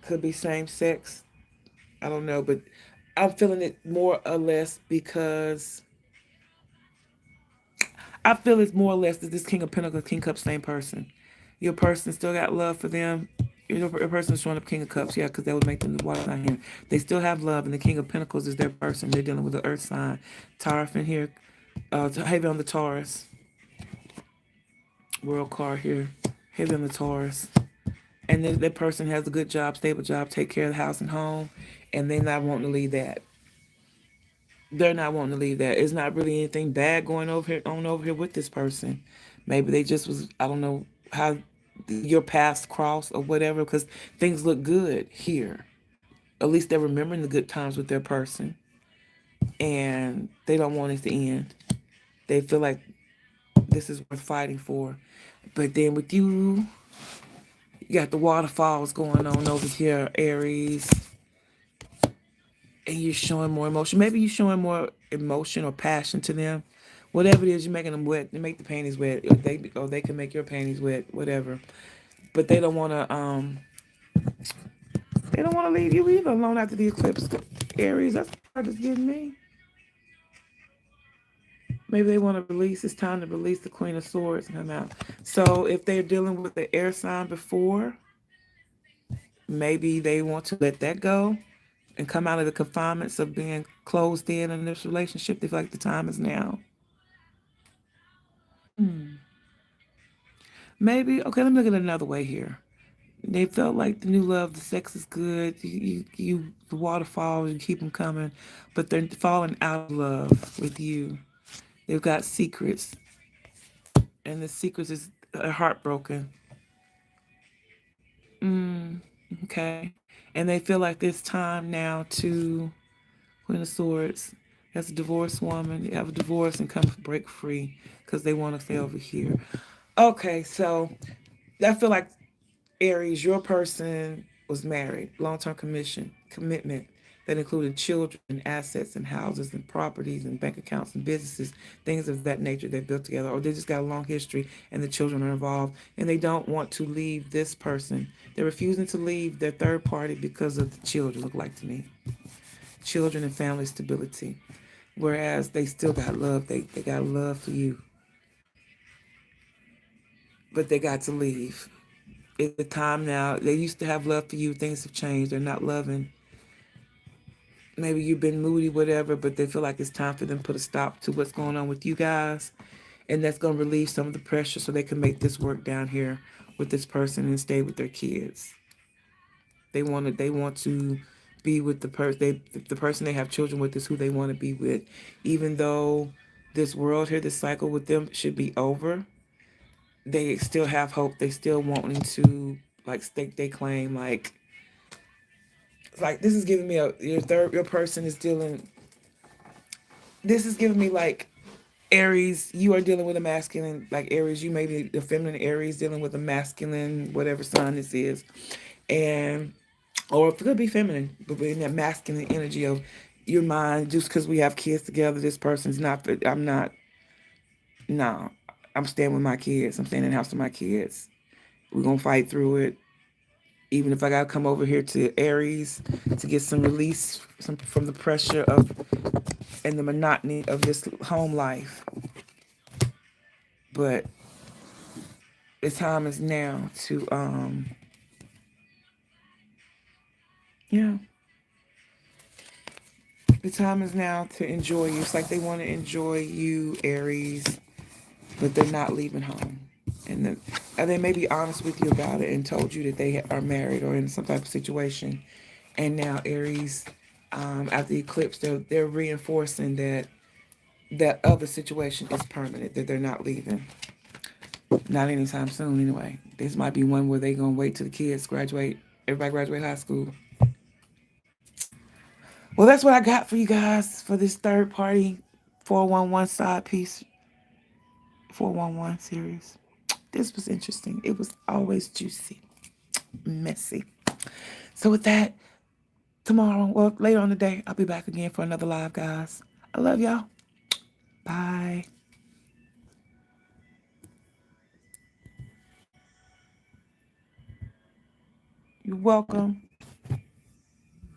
Could be same sex. I don't know, but I'm feeling it more or less because I feel it's more or less that this King of Pentacles, King Cups, same person. Your person still got love for them. Your person is showing up King of Cups, yeah, because that would make them the water sign here. They still have love, and the King of Pentacles is their person. They're dealing with the Earth sign. Taurus in here, heavy on the Taurus. World card here, heavy on the Taurus. And then that person has a good job, stable job, take care of the house and home, and they're not wanting to leave that. They're not wanting to leave that. It's not really anything bad going over here with this person. Maybe they just was, I don't know how your paths cross or whatever, because things look good here. At least they're remembering the good times with their person, and they don't want it to end. They feel like this is worth fighting for. But then with you, you got the waterfalls going on over here, Aries, and you're showing more emotion. Maybe you're showing more emotion or passion to them. Whatever it is, you're making them wet. You make the panties wet. Or they can make your panties wet. Whatever. But they don't want to. They don't want to leave you either alone after the eclipse. Aries, that's hard as getting me. Maybe they want to release. It's time to release the Queen of Swords and come out. So if they're dealing with the air sign before, maybe they want to let that go and come out of the confinements of being closed in this relationship. They feel like the time is now. Maybe, okay, let me look at it another way here. They felt like the new love, the sex is good, the waterfalls, you keep them coming, but they're falling out of love with you. They've got secrets, and the secrets is heartbroken. Mm, okay. And they feel like it's time now to Queen of Swords. As a divorced woman, you have a divorce and come break free because they want to stay over here. Okay, so I feel like Aries, your person was married, long-term commitment that included children and assets and houses and properties and bank accounts and businesses, things of that nature they built together, or they just got a long history and the children are involved and they don't want to leave this person. They're refusing to leave their third party because of the children, look like to me. Children and family stability. Whereas they still got love, they got love for you. But they got to leave. It's the time now. They used to have love for you. Things have changed. They're not loving. Maybe you've been moody, whatever, but they feel like it's time for them to put a stop to what's going on with you guys. And that's going to relieve some of the pressure so they can make this work down here with this person and stay with their kids. They want to be with the person they have children with is who they want to be with. Even though this world here, this cycle with them should be over, they still have hope. They still wanting to like stake their claim. Like this is giving me your person is dealing. This is giving me like Aries. You are dealing with a masculine, like Aries. You may be the feminine Aries dealing with a masculine, whatever sign this is, and or it could be feminine, but in that masculine energy of your mind. Just because we have kids together, this person's not. I'm not. No, I'm staying with my kids. I'm staying in the house with my kids. We're gonna fight through it. Even if I gotta come over here to Aries to get some release from the pressure of and the monotony of this home life. But the time is now to yeah. The time is now to enjoy you. It's like they want to enjoy you, Aries, but they're not leaving home. And they may be honest with you about it and told you that they are married or in some type of situation. And now Aries, after the eclipse, they're reinforcing that other situation is permanent, that they're not leaving. Not anytime soon, anyway. This might be one where they're going to wait till the kids graduate, everybody graduate high school. Well, that's what I got for you guys for this third party 411 side piece, 411 series. This was interesting. It was always juicy, messy. So with that, tomorrow, well, later on the day, I'll be back again for another live, guys. I love y'all. Bye. You're welcome.